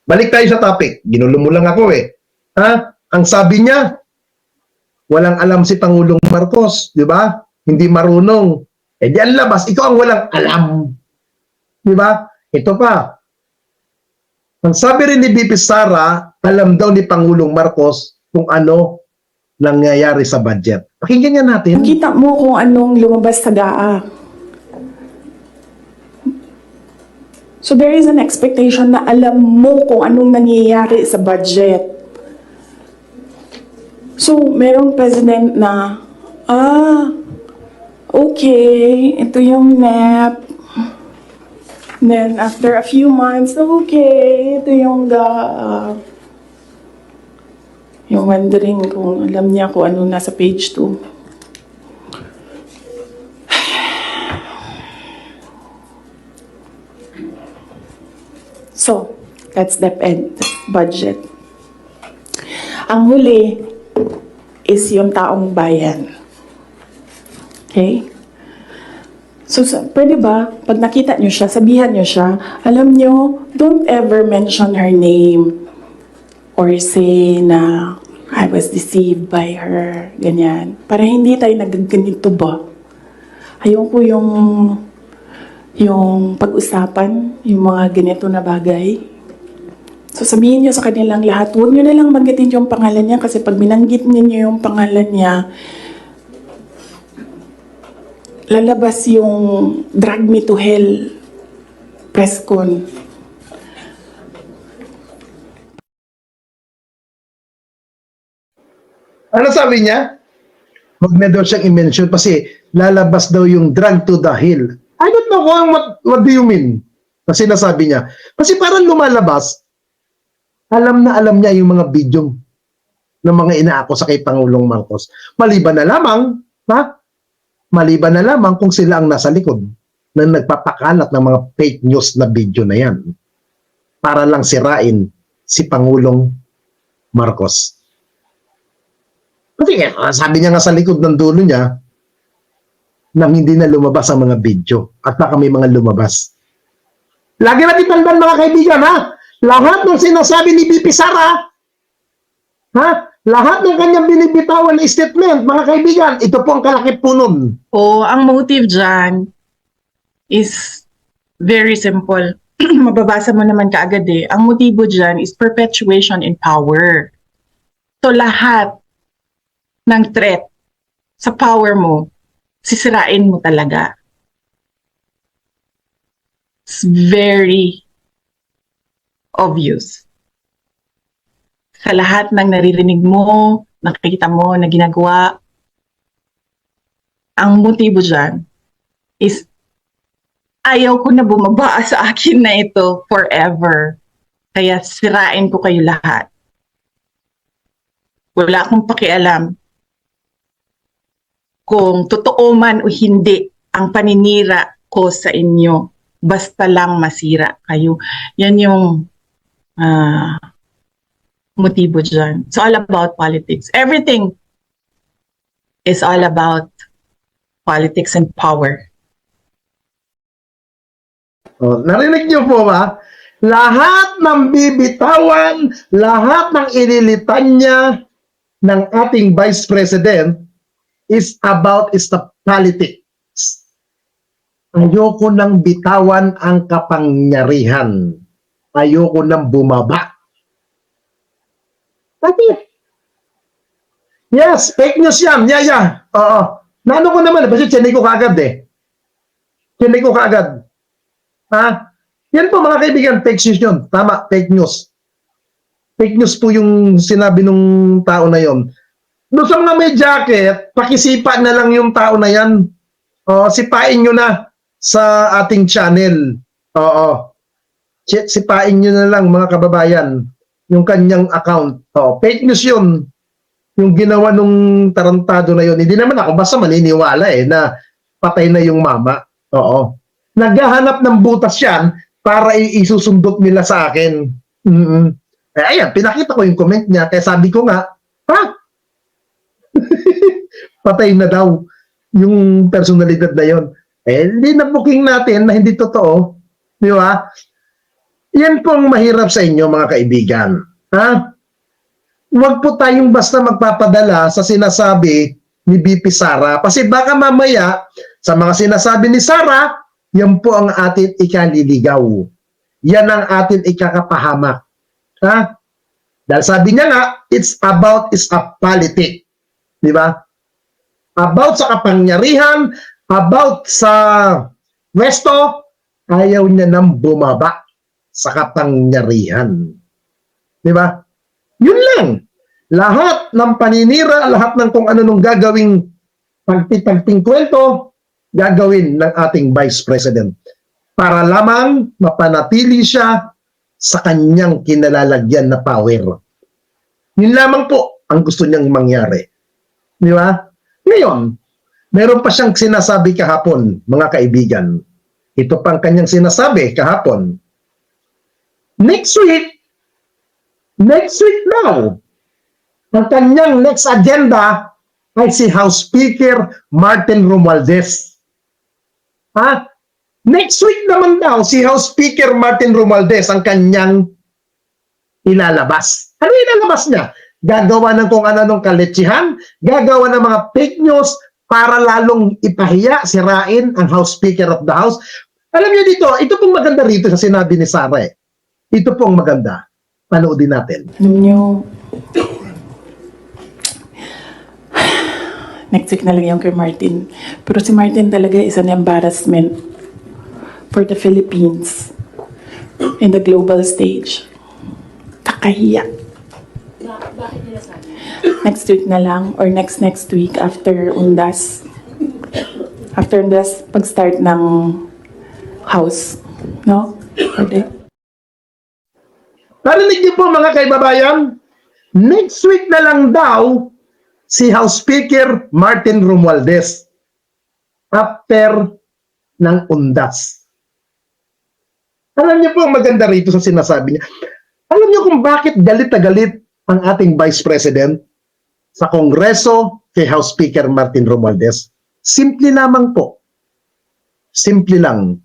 Balik tayo sa topic. Ginulo mo lang ako eh. Ha? Ang sabi niya, walang alam si Pangulong Marcos, di ba? Hindi marunong. Eh di ang labas, ikaw ang walang alam. Di ba? Ito pa. Ang sabi rin ni BP Sara, alam daw ni Pangulong Marcos kung ano nangyayari sa budget. Pakinggan niya natin. Kita mo kung anong lumabas sa GAA. So there is an expectation na alam mo kung anong nangyayari sa budget. So merong president na, okay, ito yung NEP. Then after a few months, okay, ito yung GAA. Yung wondering kung alam niya kung ano nasa page 2. So, that's DepEd budget. Ang huli is yung taong bayan. Okay? So, pwede ba, pag nakita nyo siya, sabihan nyo siya, alam nyo, don't ever mention her name. Or say na I was deceived by her, ganyan. Para hindi tayo nagaganito ba? Ayoko yung pag-usapan, yung mga ganito na bagay. So sabihin niyo sa kanilang lahat, huwag niyo na lang banggitin yung pangalan niya kasi pag binanggit niyo yung pangalan niya, lalabas yung drag me to hell press con. Ano sabi niya? Huwag na daw siyang i-mention kasi lalabas daw yung drag to the hill. I don't know what do you mean? Kasi nasabi niya. Kasi parang lumalabas, alam na alam niya yung mga video ng mga inaako sa kay Pangulong Marcos. Maliban na lamang, ha? Maliban na lamang kung sila ang nasa likod na nagpapakalat ng mga fake news na video na yan para lang sirain si Pangulong Marcos. Kasi sabi niya nga sa likod ng dulo niya nang hindi na lumabas ang mga video at baka may mga lumabas. Lagi natin tandaan mga kaibigan ha, lahat ng sinasabi ni BP Sara, ha, lahat ng kanyang binibitawan na statement mga kaibigan, ito po ang kalakip po nun. O, ang motive dyan is very simple. Mababasa mo naman kaagad eh. Ang motibo dyan is perpetuation in power. So lahat ng threat sa power mo, sisirain mo talaga. It's very obvious. Sa lahat ng naririnig mo, nakikita mo na ginagawa, ang motibo dyan is ayaw ko na bumaba sa akin na ito forever. Kaya sirain ko kayo lahat. Wala akong pakialam kung totoo man o hindi ang paninira ko sa inyo. Basta lang masira kayo. Yan yung motibo dyan. It's all about politics. Everything is all about politics and power. O, narinig niyo po ba? Lahat ng bibitawan, lahat ng inilitan niya ng ating Vice President is about the politics. Ayoko nang bitawan ang kapangyarihan. Ayoko nang bumaba. Tapi, yes, fake news yan. Yeah. Oo. Naano ko naman, kasi chinig ko kaagad eh. Chinig ko kaagad. Ha? Yan po mga kaibigan, fake news yun. Tama, fake news. Fake news po yung sinabi nung tao na yon. Doon sa mga may jacket, pakisipa na lang yung tao na yan. O, sipain nyo na sa ating channel. Oo. Sipain nyo na lang mga kababayan yung kanyang account. O, fake news yun. Yung ginawa nung tarantado na yun. Hindi naman ako basta maniniwala eh na patay na yung mama. Oo. Naghahanap ng butas yan para isusundot nila sa akin. Eh, ayan, pinakita ko yung comment niya. Kaya sabi ko nga, ha? Patay na daw yung personalidad na yon. Eh, hindi na booking natin na hindi totoo. Di ba? Yan po ang mahirap sa inyo, mga kaibigan. Ha? Huwag po tayong basta magpapadala sa sinasabi ni BP Sara. Kasi baka mamaya, sa mga sinasabi ni Sara, yan po ang atin ikaliligaw. Yan ang atin ikakapahamak. Ha? Dahil sabi niya nga, it's a politic. Di ba? About sa kapangyarihan, about sa pwesto, ayaw niya nang bumaba sa kapangyarihan. Di ba? Yun lang. Lahat ng paninira, lahat ng kung ano nung gagawing pagpitagping kwento, gagawin ng ating Vice President para lamang mapanatili siya sa kanyang kinalalagyan na power. Yun lamang po ang gusto niyang mangyari. Di ba? Ngayon, meron pa siyang sinasabi kahapon, mga kaibigan. Ito pang kanyang sinasabi kahapon. Next week now, ang kanyang next agenda ay si House Speaker Martin Romualdez. Ha? Next week naman daw, si House Speaker Martin Romualdez ang kanyang ilalabas. Ano ilalabas niya? Gagawa ng kung ano-anong kaletsihan, gagawa ng mga fake news para lalong ipahiya, sirain ang House Speaker of the House. Alam niyo dito, ito pong maganda rito sa sinabi ni Sara. Ito pong maganda. Panoodin natin. Alam niyo, next week na lang yung kay Martin. Pero si Martin talaga is an embarrassment for the Philippines in the global stage. Kakahiya. Next week na lang or next week after Undas. After Undas, pag-start ng House. No? Pwede? Narinig niyo po mga kaibabayan? Next week na lang daw si House Speaker Martin Romualdez after ng Undas. Alam niyo po ang maganda rito sa sinasabi niya. Alam niyo kung bakit galit na galit ang ating Vice President sa Kongreso kay House Speaker Martin Romualdez? Simple lamang po. Simple lang.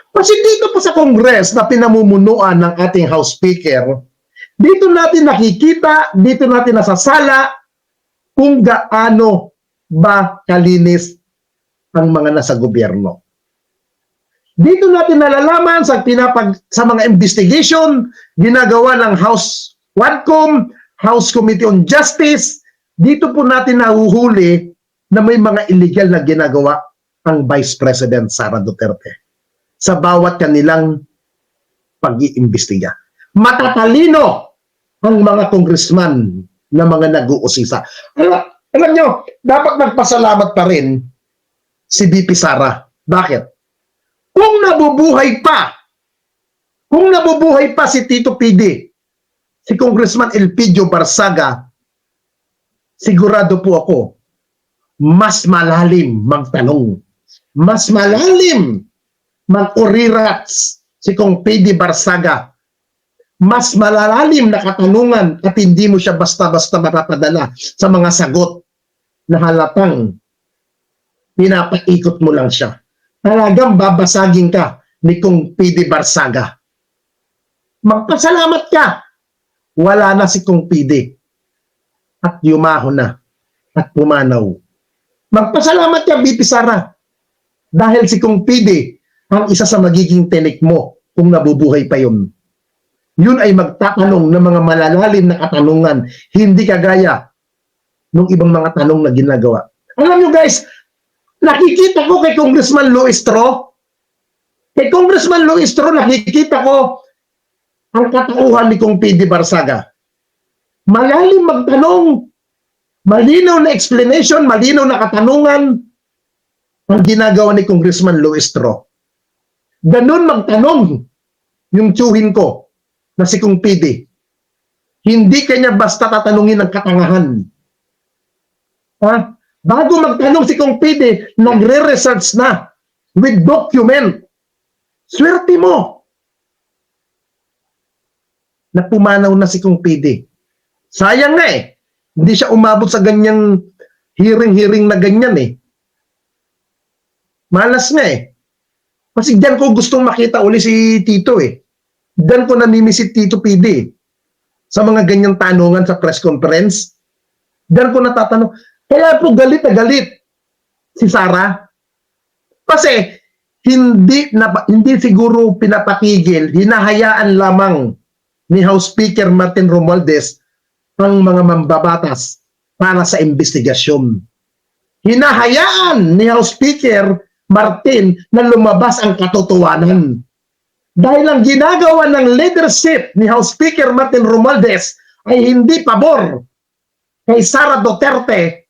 Kasi dito po sa Congress na pinamumunuan ng ating House Speaker, dito natin nakikita, dito natin nasasala kung gaano ba kalinis ang mga nasa gobyerno. Dito natin nalalaman sa mga investigation ginagawa ng House Quadcom, House Committee on Justice. Dito po natin nahuhuli na may mga illegal na ginagawa ang Vice President Sara Duterte sa bawat kanilang pag-iimbestiga. Matatalino ang mga congressman na mga nag-uusisa. Alam nyo, dapat magpasalamat pa rin si BP Sara. Bakit? Kung nabubuhay pa si Tito PD, si Congressman Elpidio Barsaga, sigurado po ako, mas malalim magtanong. Mas malalim mag-urirats si Kong PD Barsaga. Mas malalalim na katanungan at hindi mo siya basta-basta mapapadala sa mga sagot na halatang pinapaikot mo lang siya. Talagang babasagin ka ni Kong PD Barsaga. Magpasalamat ka. Wala na si Kong PD. At yumaho na. At pumanaw. Magpasalamat ka, BP Sara. Dahil si Kong PD ang isa sa magiging tinik mo kung nabubuhay pa yun. Yun ay magtatanong ng mga malalalim na katanungan. Hindi kagaya ng ibang mga tanong na ginagawa. Alam nyo guys, nakikita ko kay Congressman Luistro. Kay Congressman Luistro, nakikita ko ang katauhan ni Kong PD Barsaga. Malalim magtanong, malinaw na explanation, malinaw na katanungan ang ginagawa ni Congressman Luistro. Ganun magtanong yung tsuhin ko na si Kong PD. Hindi kanya basta tatanungin ng katangahan. Ha? Bago magtanong si Kong PD, nagre-research na with document. Swerte mo na pumanaw na si Kong PD. Sayang nga eh. Hindi siya umabot sa ganyang hearing na ganyan eh. Malas nga eh. Kasi diyan ko gustong makita uli si Tito eh. Diyan ko namimiss si Tito PD sa mga ganyang tanungan sa press conference. Diyan ko natatanong, kaya po galit na galit si Sara. Kasi hindi siguro pinapakigil, hinahayaan lamang ni House Speaker Martin Romualdez ang mga mambabatas para sa investigasyon. Hinahayaan ni House Speaker Martin na lumabas ang katotohanan. Dahil ang ginagawa ng leadership ni House Speaker Martin Romualdez ay hindi pabor kay Sara Duterte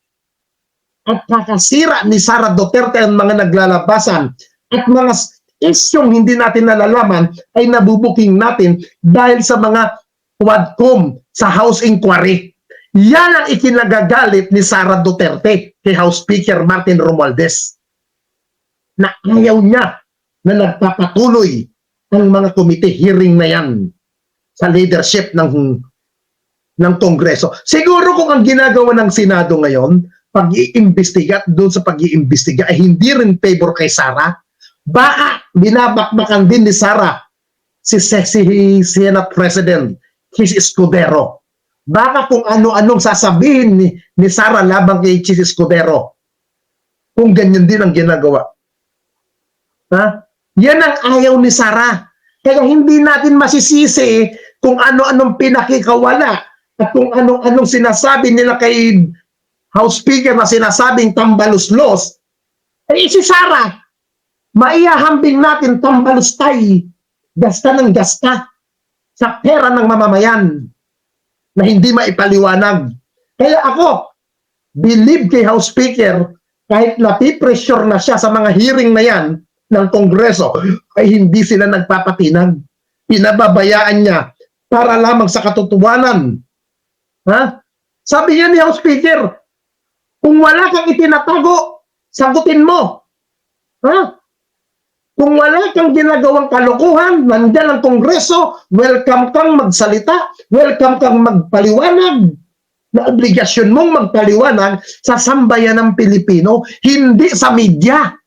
at kakasira ni Sara Duterte ang mga naglalabasan at mga isyong hindi natin nalalaman ay nabubuking natin dahil sa mga quadcom sa House Inquiry. Yan ang ikinagagalit ni Sara Duterte kay House Speaker Martin Romualdez na ayaw niya na nagpapatuloy ang mga committee hearing na yan sa leadership ng Kongreso. Siguro kung ang ginagawa ng Senado ngayon, pag-iimbestiga doon sa pag-iimbestiga ay hindi rin favor kay Sara, baka binabakbakan din ni Sara si Senate President Chis Escudero. Baka kung ano-anong sasabihin ni Sara labang kay Chis Escudero kung ganyan din ang ginagawa. Ha? Yan ang ayaw ni Sara. Kaya hindi natin masisisi kung ano-anong pinakikawala at kung ano-anong sinasabi nila kay House Speaker na sinasabing tambaluslos. Eh si Sara, maihahambing natin tambalustay, gasta ng gasta sa pera ng mamamayan na hindi maipaliwanag. Kaya ako, believe kay House Speaker, kahit napipressure na siya sa mga hearing na yan ng Kongreso, ay hindi sila nagpapatinag. Pinababayaan niya para lamang sa katotohanan. Ha? Sabi niya ni House Speaker, kung wala kang itinatago, sagutin mo. Ha? Kung wala kang ginagawang kalokohan, nandyan ang Kongreso, welcome kang magsalita, welcome kang magpaliwanag. Na obligasyon mong magpaliwanag sa sambayan ng Pilipino, hindi sa media.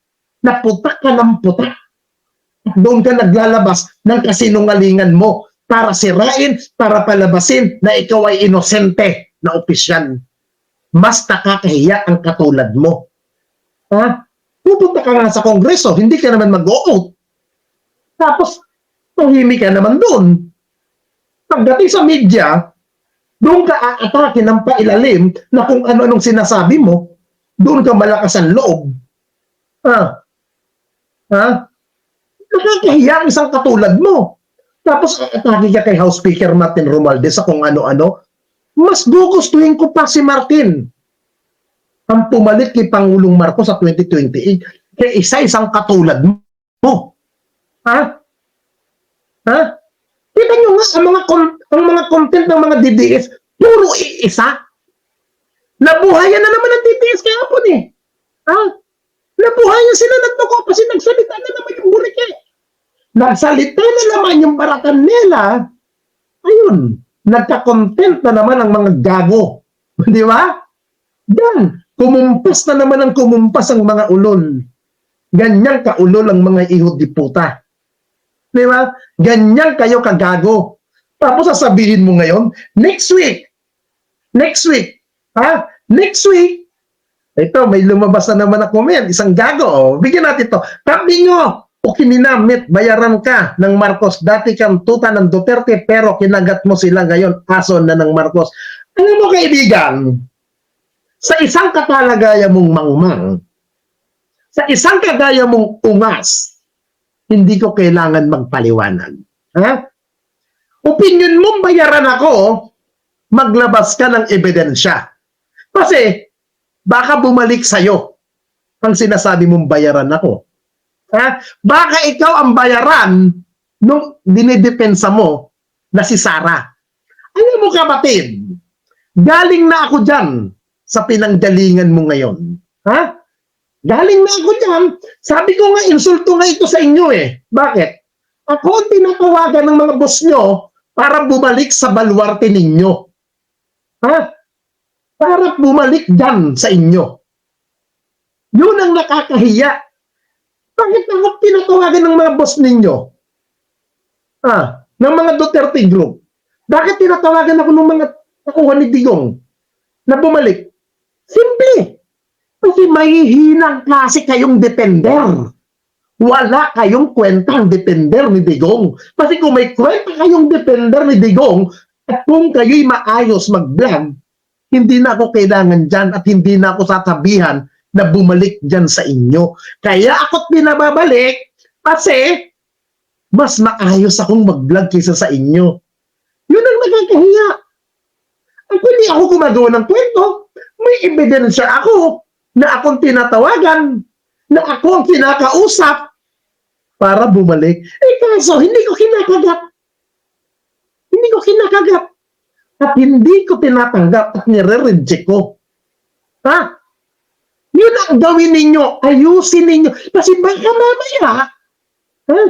Na putak ka ng putak. Doon ka naglalabas ng kasinungalingan mo para sirain, para palabasin na ikaw ay inosente na opisyal. Mas nakakahiya ang katulad mo. Ha? Pupunta ka nga sa Kongreso, hindi ka naman mag-o-out. Tapos, tahimik ka naman doon. Pagdating sa media, doon ka aatake ng pailalim na kung ano-anong sinasabi mo, doon ka malakas ang loob. Ha? Ha? Nakakahiya ang isang katulad mo. Tapos aatake ka kay House Speaker Martin Romualdez sa kung ano-ano. Mas gugustuhin ko pa si Martin ang pumalit kay Pangulong Marcos sa 2028 kay isa-isang katulad mo. Ha? Ha? Kita nyo nga ang mga content ng mga DDS, puro iisa. Nabuhayan na naman ang DDS kahapon eh. Ha? Nabuhayan sila ng tuko kasi nagsalita na naman yung burike. Nagsalita na naman yung Baracanela. Ayun, nagka-content na naman ang mga gago. Di ba? Yan, kumumpas na naman ang kumumpas ang mga ulol. Ganyan kaulol ang mga ihod di puta. Di ba? Ganyan kayo kagago. Tapos sasabihin mo ngayon, next week, ha? Next week, ito, may lumabas na naman na comment, isang gago. Oh. Bigyan natin ito. Sabi nyo, o kininamit, bayaran ka ng Marcos. Dati kang tuta ng Duterte, pero kinagat mo sila ngayon, aso na ng Marcos. Alam mo kaibigan, sa isang katalagaya mong mangmang, sa isang kagaya mong ungas, hindi ko kailangan magpaliwanag. Ha? Opinion mong bayaran ako, maglabas ka ng ebidensya. Kasi, baka bumalik sa'yo ang sinasabi mong bayaran ako. Ha? Baka ikaw ang bayaran nung dinidepensa mo na si Sara. Alam mo kapatid, galing na ako dyan sa pinanggalingan mo ngayon. Ha? Galing na ako dyan. Sabi ko nga, insulto nga ito sa inyo eh. Bakit? Ako ang tinatawagan ng mga boss nyo para bumalik sa baluarte ninyo. Ha? Para bumalik dyan sa inyo. Yun ang nakakahiya. Bakit ako tinatawagan ng mga boss ninyo? ng mga Duterte group. Bakit tinatawagan ako ng mga takuhan ni Digong na bumalik? Simple. Kasi mahihinang klase kayong depender. Wala kayong kwentang depender ni Digong. Kasi kung may kwenta kayong depender ni Digong, at kung kayo'y maayos mag-vlog, hindi na ako kailangan dyan at hindi na ako sasabihan na bumalik dyan sa inyo. Kaya ako't pinababalik kasi mas maayos akong mag-vlog kaysa sa inyo. Yun ang nakakahiya. Ang hindi ako gumagawa ng kwento, may ebidensya ako na akong tinatawagan, na ako ang kinakausap para bumalik. Eh kaso, hindi ko kinakagat. Hindi ko kinakagat. At hindi ko tinatanggap at nire-reject ko. Ha? Yun ang gawin ninyo. Ayusin ninyo. Kasi baka mamaya, ha?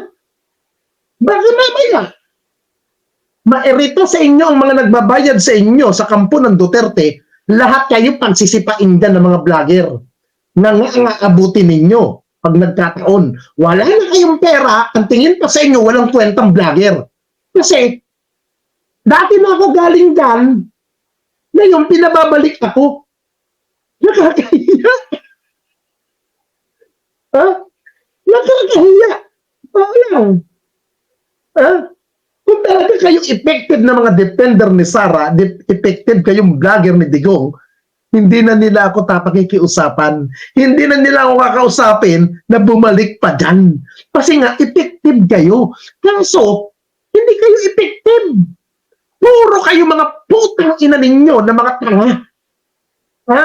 Baka mamaya, mairita sa inyo ang mga nagbabayad sa inyo sa kampo ng Duterte, lahat kayo pagsisipain dyan ng mga vlogger. Nga abutin ninyo pag nagkataon. Wala na kayong pera, ang tingin pa sa inyo, walang kwentang vlogger. Kasi, dati na ako galing dyan, ngayon pinababalik ako. Nakakahiya. Ha? Nakakahiya. Parang, ha? Kung talaga kayong effective na mga depender ni Sara, effective kayong vlogger ni Digong, hindi na nila ako tapakikiusapan. Hindi na nila ako kakausapin na bumalik pa dyan. Kasi nga, effective kayo. Kaso, hindi kayo effective. Puro kayo mga putang ina ninyo na mga tanga. Ha?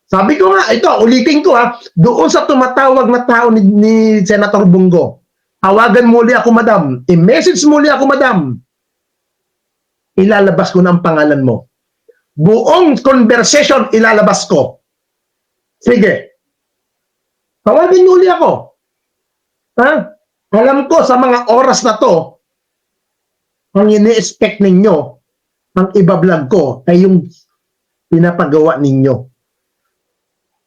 Sabi ko nga, ito, ulitin ko ha, doon sa tumatawag na tao ni Senator Bongo, tawagan muli ako, madam. I-message muli ako, madam. Ilalabas ko na ang pangalan mo. Buong conversation ilalabas ko. Sige. Tawagin niyo uli ako. Ha? Alam ko sa mga oras na to, ang ini-expect ninyo, ang ibablog ko ay yung pinapagawa ninyo.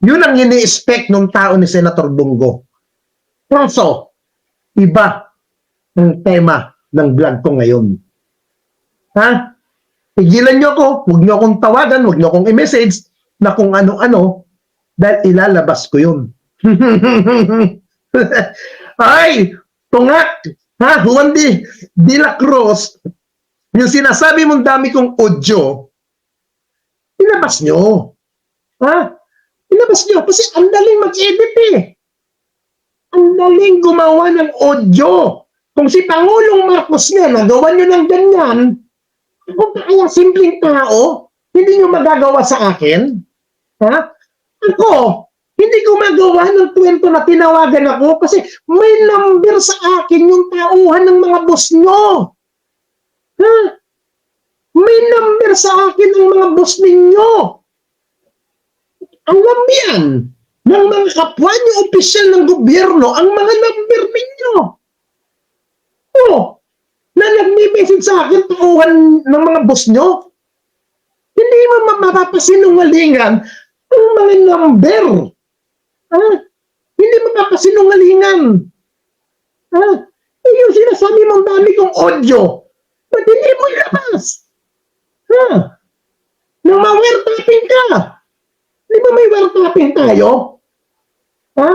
Yun ang ini-expect ng tao ni Senator Bongo. Kaso, iba ang tema ng vlog ko ngayon. Ha? Pigilan nyo ako, huwag nyo akong tawagan, huwag nyo akong i-message na kung ano-ano dahil ilalabas ko yun. Ay, tungak, ha, Juan de la Cruz, yung sinasabi mong dami kong audio, ilabas nyo. Ha? Ilabas nyo, kasi ang daling mag-edit eh. Ang daling gumawa ng audio. Kung si Pangulong Marcos nga, nagawa nyo ng ganyan, kung kaya simpleng tao, hindi nyo magagawa sa akin? Ha? Ako, hindi ko magawa ng kwento na tinawagan ako kasi may number sa akin yung tauhan ng mga boss nyo. Ha? May number sa akin ng mga boss ninyo. Alam yan ng mga kapwa nyo opisyal ng gobyerno ang mga number ninyo. Oh, na nag-message sa akin tauhan ng mga boss nyo. Hindi mo mapapasinungalingan ang mga number. Ha? Hindi mo mapapasinungalingan. Ha? Yung sinasabi mong dami kong audio, ba't hindi mo ilabas? Ha? Nang ma-wiretapping ka. Di ba may wiretapping tayo? Ha?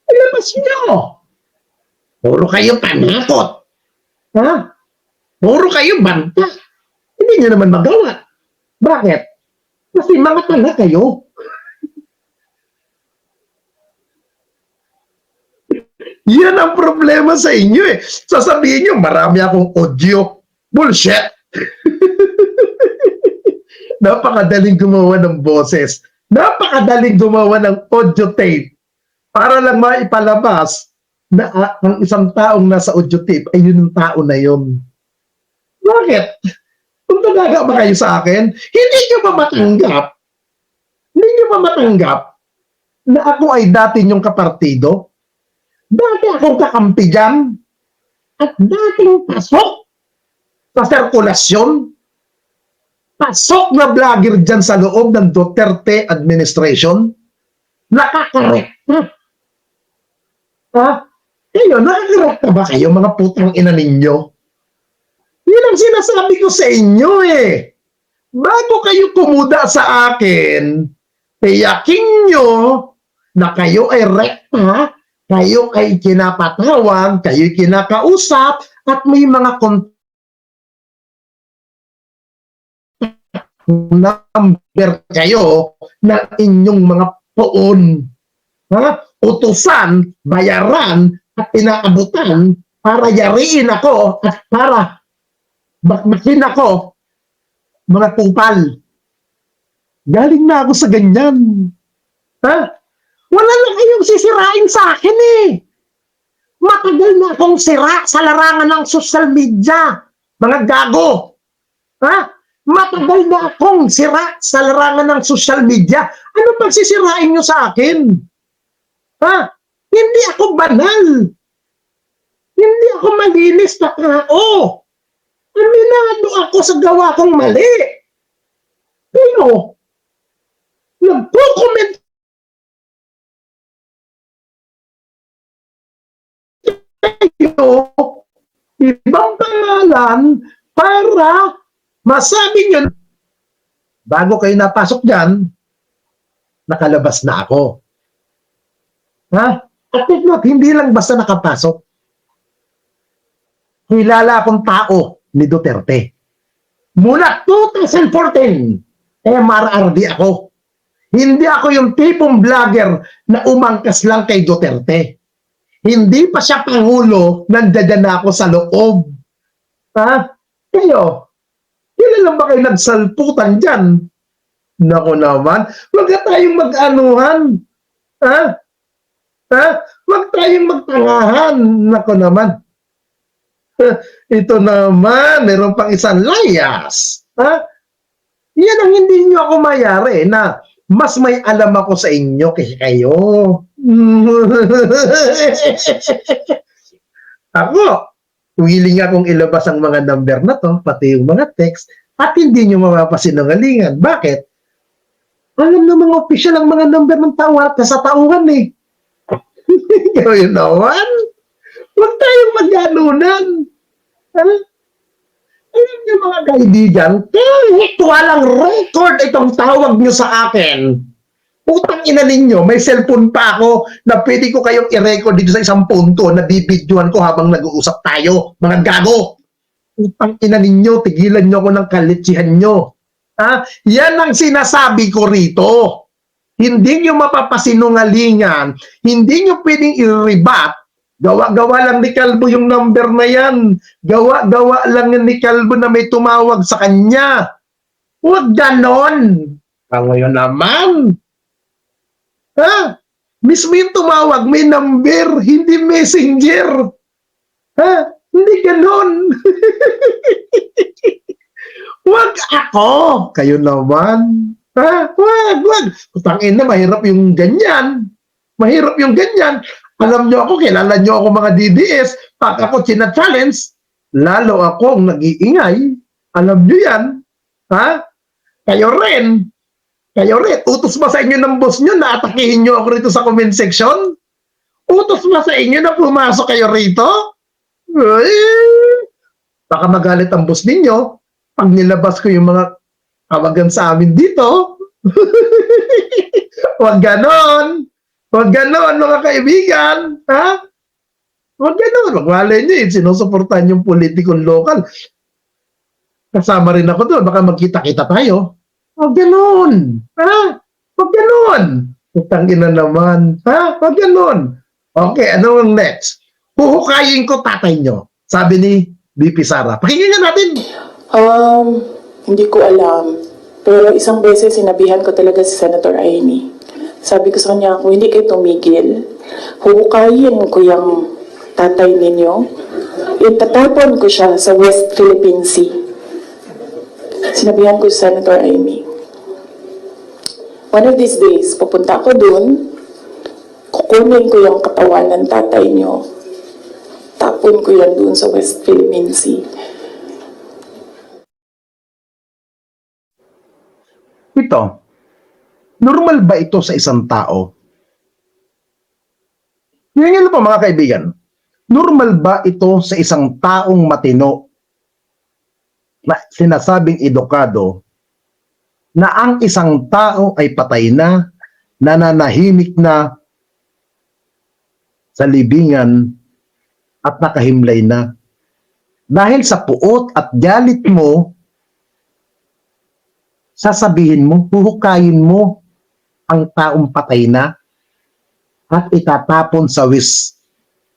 Ilabas nyo. Puro kayo panakot. Ha? Puro kayo banta. Hindi nyo naman magawa. Bakit? Kasi mga tanga kayo. Yan ang problema sa inyo eh. Sasabihin nyo, marami akong audio. Bullshit. Napakadaling gumawa ng boses. Napakadaling gumawa ng audio tape para lang maipalabas na ang isang taong nasa audio tape ay yun ang tao na yun. Bakit? Kung talaga ba kayo sa akin, hindi nyo ba matanggap? Hindi nyo ba matanggap na ako ay dati nyong kapartido? Dati akong kakampi dyan? At dating pasok sa sirkulasyon? Pasok na vlogger dyan sa loob ng Duterte administration? Nakakarekta. Ha? Kayo, nakakirap ba kayo, mga putang ina ninyo? Yun ang sinasabi ko sa inyo eh. Bago kayo kumuda sa akin, tiyakin nyo na kayo ay rekta, kayo ay kinapatawag, kayo ay kinakausap, at may mga number kayo ng inyong mga poon. Utusan, bayaran, at inaabutan para yariin ako at para bakbakin ako, mga kupal. Galing na ako sa ganyan. Wala na kayong sisirain sa akin eh. Matagal na akong sira sa larangan ng social media. Mga gago. Matagal na akong sira sa larangan ng social media. Ano bang sisirain nyo sa akin? Hindi ako banal. Hindi ako malinis na tao. Aminado ako sa gawa kong mali. Pero, nagko-comment kayo ibang pangalan para masabi nyo, bago kayo napasok dyan, nakalabas na ako. At if not, hindi lang basta nakapasok. Kilala akong tao ni Duterte. Mula 2014, MRRD ako. Hindi ako yung tipong vlogger na umangkas lang kay Duterte. Hindi pa siya pangulo, nandiyan na ako sa loob. Kayo, kailan lang ba kayo nagsalputan dyan? Nako naman, wag na tayong mag-anuhan. Wag tayong magtangahan. Nako naman. Ito naman, meron pang isang layas. Yan ang hindi nyo ako mayari na mas may alam ako sa inyo kaysa kayo. Ako, willing akong ilabas ang mga number na to, pati yung mga text, at hindi nyo mapapasinungalingan. Bakit? Alam ng mga opisyal ang mga number ng tawag sa tauhan eh. Gawin naman. Huwag tayong mag-anunan. Alam niyo mga kaibigan, kahit walang record itong tawag niyo sa akin, putang ina ninyo, may cellphone pa ako na pwede ko kayong i-record dito sa isang punto na bibidyohan ko habang nag-uusap tayo, mga gago. Putang ina ninyo, tigilan nyo ako ng kalitsihan nyo. Yan ang sinasabi ko rito. Hindi nyo mapapasinungalingan, hindi nyo pwedeng i-rebat. Gawa-gawa lang ni Calvo yung number na yan. Gawa-gawa lang ni Calvo na may tumawag sa kanya. Huwag ganon. Ngayon naman. Mismo yung tumawag, may number, hindi messenger. Hindi ganon. Huwag ako. Kayo naman. Wag. Putangin na, mahirap yung ganyan. Mahirap yung ganyan. Alam nyo ako, kilala nyo ako mga DDS, pag ako china-challenge, lalo akong nag-iingay. Alam nyo yan. Kayo rin, utos ba sa inyo ng boss nyo na atakihin nyo ako rito sa comment section? Utos ba sa inyo na pumasok kayo rito? Baka magalit ang boss ninyo pag nilabas ko yung mga tawagan sa amin dito. Huwag ganon. Huwag ganon, mga kaibigan. Huwag ganon. Huwag malay nyo, sinusuportahan yung politikong lokal. Kasama rin ako doon. Baka magkita-kita tayo. Huwag ganon. Huwag ganon. Utang ina naman. Huwag ganon. Okay, ano ang next? Huhukayin ko tatay nyo. Sabi ni BP Sara. Pakinggan natin. Hindi ko alam. Pero isang beses sinabihan ko talaga si Senator Amy. Sabi ko sa kanya, kung hindi kayo tumigil, huhukayin ko yung tatay ninyo. Itatapon ko siya sa West Philippine Sea. Sinabihan ko si Senator Amy. One of these days, pupunta ako dun, kukunin ko yung katawan ng tatay nyo. Tapon ko yan dun sa West Philippine Sea. Ito, normal ba ito sa isang tao? Yan po mga kaibigan. Normal ba ito sa isang taong matino na sinasabing edukado na ang isang tao ay patay na, nananahimik na sa libingan at nakahimlay na? Dahil sa puot at galit mo, sasabihin mo, huhukayin mo ang taong patay na at itatapon sa West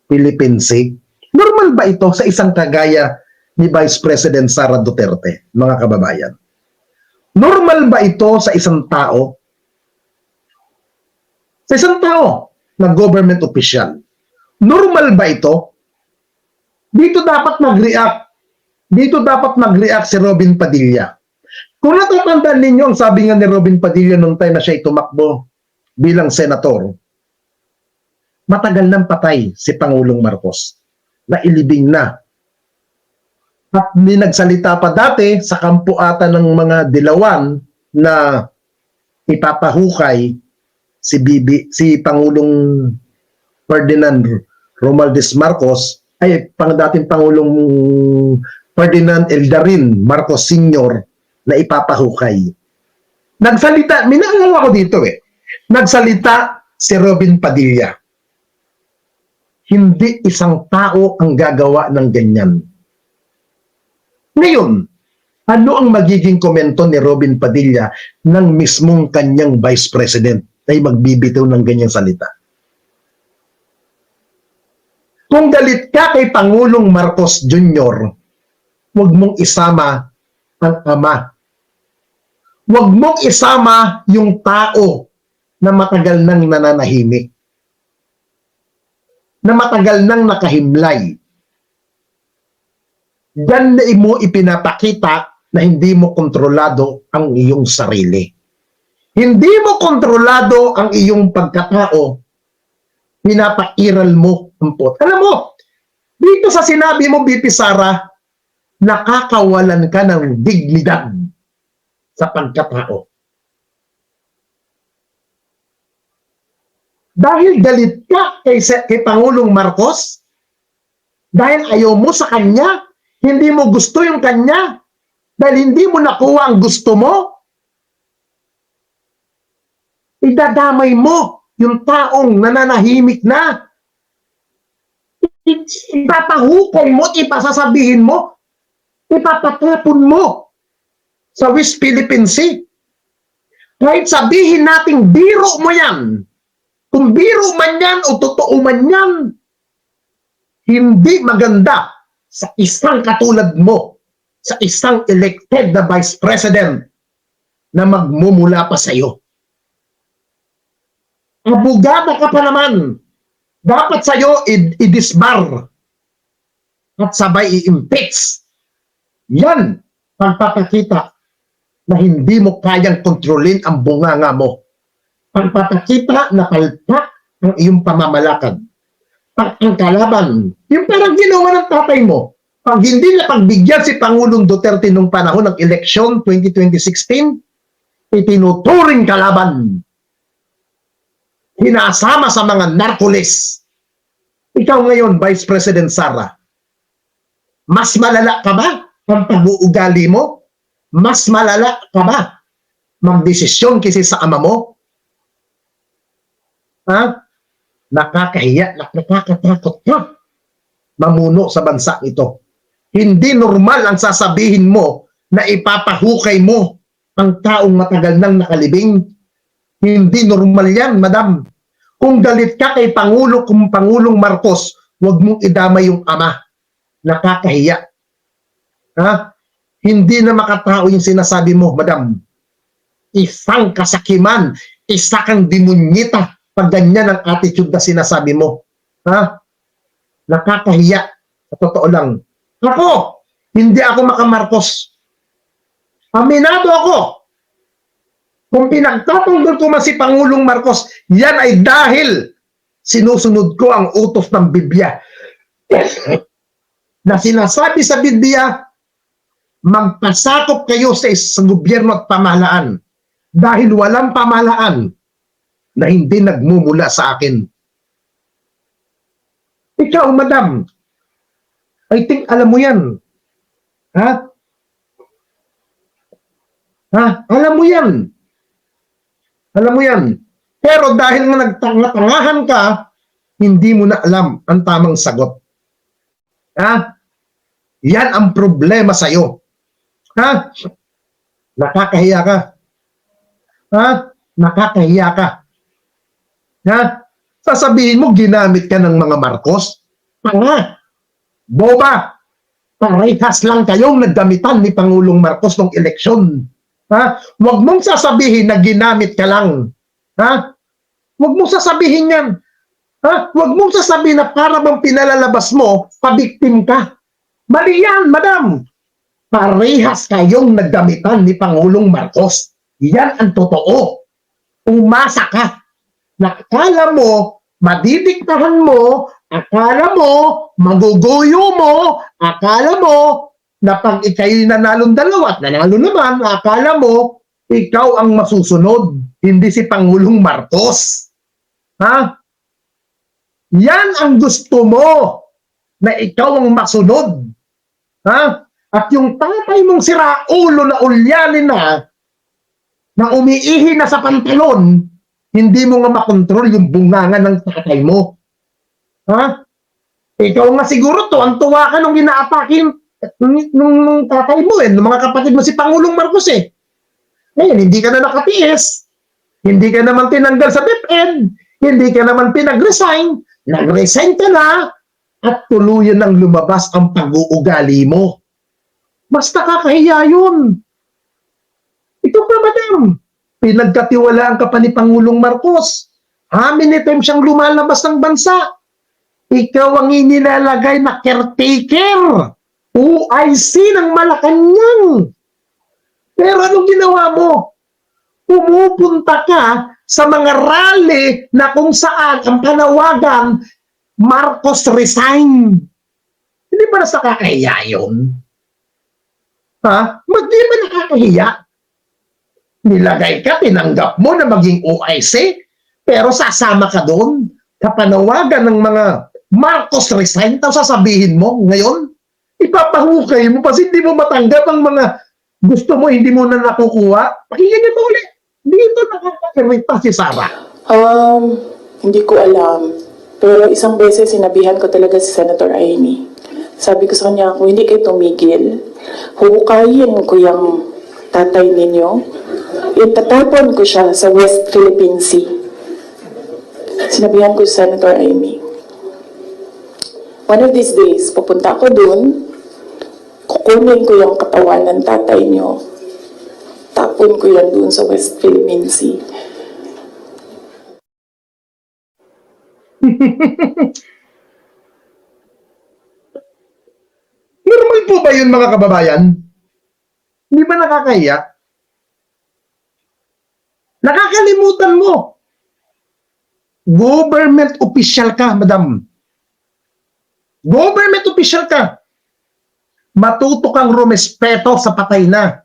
Philippine Sea. Normal ba ito sa isang kagaya ni Vice President Sara Duterte, mga kababayan? Normal ba ito sa isang tao? Sa isang tao na government official? Normal ba ito? Dito dapat mag-react. Dito dapat mag-react si Robin Padilla. Kung natatandaan ninyo, ang sabi nga ni Robin Padilla nung time na siya tumakbo bilang senator, matagal nang patay si Pangulong Marcos. Nailibing na. At nagsalita pa dati sa kampo ata ng mga dilawan na ipapahukay si Pangulong Ferdinand Romualdez Marcos, ay dating Pangulong Ferdinand Eldarin Marcos Sr. na ipapahukay. Nagsalita, minangang ako dito nagsalita si Robin Padilla. Hindi isang tao ang gagawa ng ganyan. Ngayon, ano ang magiging komento ni Robin Padilla ng mismong kanyang Vice President ay magbibitaw ng ganyang salita? Kung galit ka kay Pangulong Marcos Jr., huwag mong isama ang ama. Huwag mong isama yung tao na matagal nang nananahimik, na matagal nang nakahimlay. Diyan na mo ipinapakita na hindi mo kontrolado ang iyong sarili. Hindi mo kontrolado ang iyong pagkatao, pinapairal mo ang pot. Alam mo, dito sa sinabi mo, BP Sara, nakakawalan ka ng dignidad sa pagkatao. Dahil galit ka kay Pangulong Marcos, dahil ayaw mo sa kanya, hindi mo gusto yung kanya, dahil hindi mo nakuha ang gusto mo, idadamay mo yung taong nananahimik na. Ipapahukay mo, ipasasabihin mo, ipapatapon mo sa West Philippine Sea. Kahit sabihin nating biro mo yan, kung biro man yan o totoo man yan, hindi maganda sa isang katulad mo, sa isang elected na Vice President na magmumula pa sa iyo. Abogada ka pa naman. Dapat sa iyo i-disbar at sabay i-impeach. Yan pagpapakita na hindi mo kayang kontrolin ang bunganga mo. Pagpapakita na palpak ang iyong pamamalakad. Pag ang kalaban, yung parang ginawa ng tatay mo, pag hindi na pagbigyan si Pangulong Duterte nung panahon ng eleksyon 2016, itinuturing kalaban. Hinasama sa mga narcolis. Ikaw ngayon, Vice President Sara, mas malala ka ba ang pag-uugali mo? Mas malala ka ba magdesisyon kasi sa ama mo? Ha? Nakakahiya, nakakatakot ka mamuno sa bansa ito. Hindi normal ang sasabihin mo na ipapahukay mo ang taong matagal nang nakalibing. Hindi normal yan, madam. Kung galit ka kay Pangulong Marcos, huwag mong idama yung ama. Nakakahiya. Ha? Hindi na makatao yung sinasabi mo, madam. Isang kasakiman, isa kang demunyita pag ganyan ang attitude na sinasabi mo. Ha? Nakakahiya. Sa totoo lang. Ako, hindi ako makamarcos. Aminado ako. Kung pinagtatanggol ko man si Pangulong Marcos, yan ay dahil sinusunod ko ang utos ng Biblia. Na sinasabi sa Biblia, magpasakop kayo sa gobyerno at pamahalaan dahil walang pamahalaan na hindi nagmumula sa akin. Ikaw, madam, I think alam mo yan. Ha? Ha? Alam mo yan. Alam mo yan. Pero dahil nga nagtangahan ka, hindi mo na alam ang tamang sagot. Ha? Yan ang problema sa'yo. Ha? Nakakahiya ka. Ha? Nakakahiya ka. Ha? Sasabihin mo, ginamit ka ng mga Marcos? Tanga. Boba. Parehas lang kayong nagdamitan ni Pangulong Marcos nung eleksyon. Ha? Huwag mong sasabihin na ginamit ka lang. Ha? Huwag mong sasabihin yan. Ha? Huwag mong sasabihin na para bang pinalalabas mo, pabiktim ka. Mali yan, madam. Parehas kayong nagdamitan ni Pangulong Marcos. Yan ang totoo. Umasa ka. Nakala mo, madidiktahan mo, akala mo, maguguyo mo, akala mo, na pag ikaw'y nanalong dalawa at nanalo naman, akala mo, ikaw ang masusunod, hindi si Pangulong Marcos. Ha? Yan ang gusto mo, na ikaw ang masunod. Ha? At yung tatay mong siraulo na ulyanin na umiihi na sa pantalon, hindi mo nga makontrol yung bunganga ng tatay mo. Ha? Ikaw nga siguro to, ang tuwa ka nung ginaapakin nung tatay mo nung mga kapatid mo si Pangulong Marcos Ngayon, hindi ka na nakatiis. Hindi ka naman tinanggal sa DepEd. Hindi ka naman pinag-resign. Nag-resign ka na at tuluyan ng lumabas ang pag-uugali mo. Mas nakakahiya yun. Ito pa, madam. Pinagkatiwalaan ka pa ni Pangulong Marcos. How many times siyang lumalabas ng bansa? Ikaw ang inilalagay na caretaker. OIC ng Malacanang. Pero anong ginawa mo? Pumupunta ka sa mga rally na kung saan ang panawagan, Marcos resign. Hindi ba nasa nakakahiya yun? Ha? Di ba nakakahiya? Nilagay ka, tinanggap mo na maging OIC, pero sasama ka doon sa panawagan ng mga Marcos resign, tapos sasabihin mo ngayon, ipapahukay mo kasi hindi mo matanggap ang mga gusto mo, hindi mo na nakukuha. Pakinggan mo ulit. Dito nakakakirita si Sarah. Hindi ko alam. Pero isang beses sinabihan ko talaga si Senator Amy. Sabi ko sa kanya, kung hindi kayo tumigil, huhukayin ko yung tatay ninyo. Itatapon ko siya sa West Philippine Sea. Sinabihan ko si Senator Amy. One of these days, pupunta ako dun, kukunin ko yung katawan ng tatay nyo, tapon ko yan dun sa West Philippine Sea. Normal po ba yun, mga kababayan? Hindi ba nakakahiya? Nakakalimutan mo. Government official ka, madam. Government official ka. Matuto kang rumespeto sa patay na.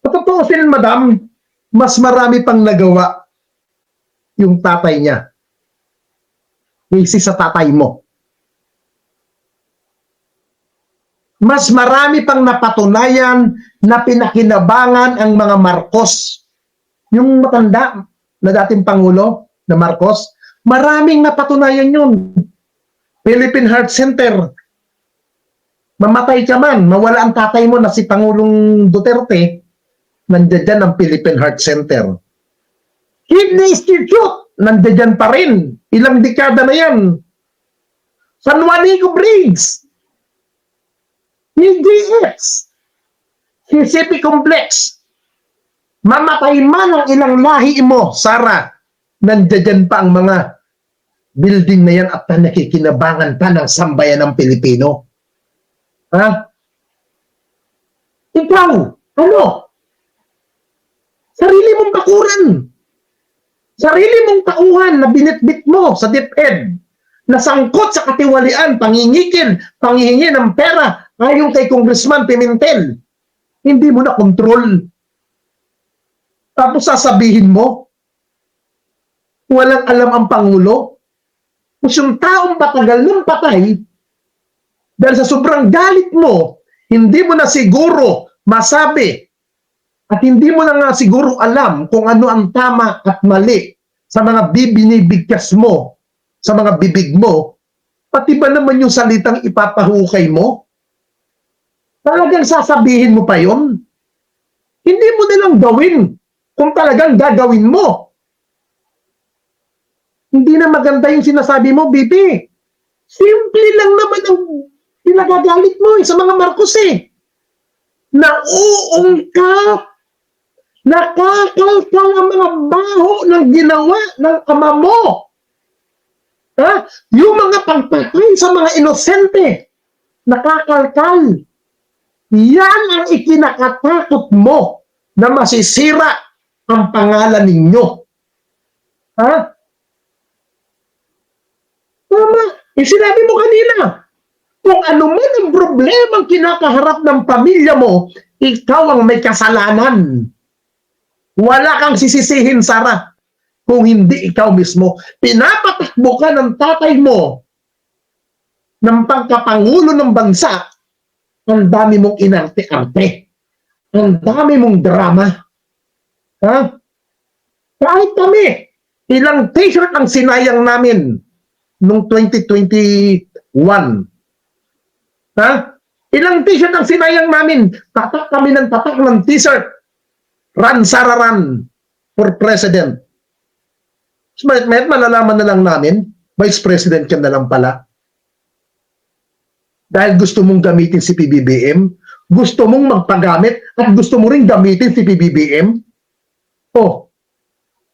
Patutuusin, madam, mas marami pang nagawa yung tatay niya. Kasi sa tatay mo. Mas marami pang napatunayan na pinakinabangan ang mga Marcos. Yung matanda na dating Pangulo na Marcos, maraming napatunayan yun. Philippine Heart Center. Mamatay ka man, mawala ang tatay mo na si Pangulong Duterte, nandiyan dyan ang Philippine Heart Center. Kidney Institute, nandiyan pa rin. Ilang dekada na yan. San Juanico Briggs. PGX. CCP Complex. Mamatay man ang ilang lahi mo, Sarah, nandiyan pa ang mga building na yan at nakikinabangan pa ng sambayan ng Pilipino. Ha? Ikaw, ano? Sarili mong bakuran. Sarili mong tauhan na binitbit mo sa DepEd, na sangkot sa katiwalian, pangingikil, panghihingi ng pera, ayon kay Congressman Pimentel. Hindi mo na kontrol. Tapos sasabihin mo, walang alam ang Pangulo. Kung yung taong patagal ng patay, dahil sa sobrang galit mo, hindi mo na siguro masabi at hindi mo na nga siguro alam kung ano ang tama at mali sa mga binibigkas mo, sa mga bibig mo, pati ba naman yung salitang ipapahukay mo? Talagang sasabihin mo pa yon? Hindi mo nilang gawin kung talagang gagawin mo. Hindi na maganda yung sinasabi mo, Bibi. Simple lang naman ang pinagagalit mo sa mga Marcos eh. Nauungkat, nakakalkal ang mga baho ng ginawa ng ama mo. Ha? Yung mga pagpatay sa mga inosente, nakakalkal. Yan ang ikinakatakot mo na masisira ang pangalan ninyo. Ha? Tama. Sinabi mo kanina, kung ano man ang problema ang kinakaharap ng pamilya mo, ikaw ang may kasalanan. Wala kang sisisihin, Sara, kung hindi ikaw mismo. Pinapatakbo ka ng tatay mo ng pagkapangulo ng bansa. Ang dami mong inarte-arte. Ang dami mong drama. Ha? Kahit kami, ilang t-shirt ang sinayang namin noong 2021. Ha? Ilang t-shirt ang sinayang namin. Tatak kami ng tatak ng t-shirt. Run, Sara, run for president. May malalaman na lang namin, vice president ka na lang pala. Dahil gusto mong gamitin si PBBM, gusto mong magpagamit, at gusto mo rin gamitin si PBBM. Oh,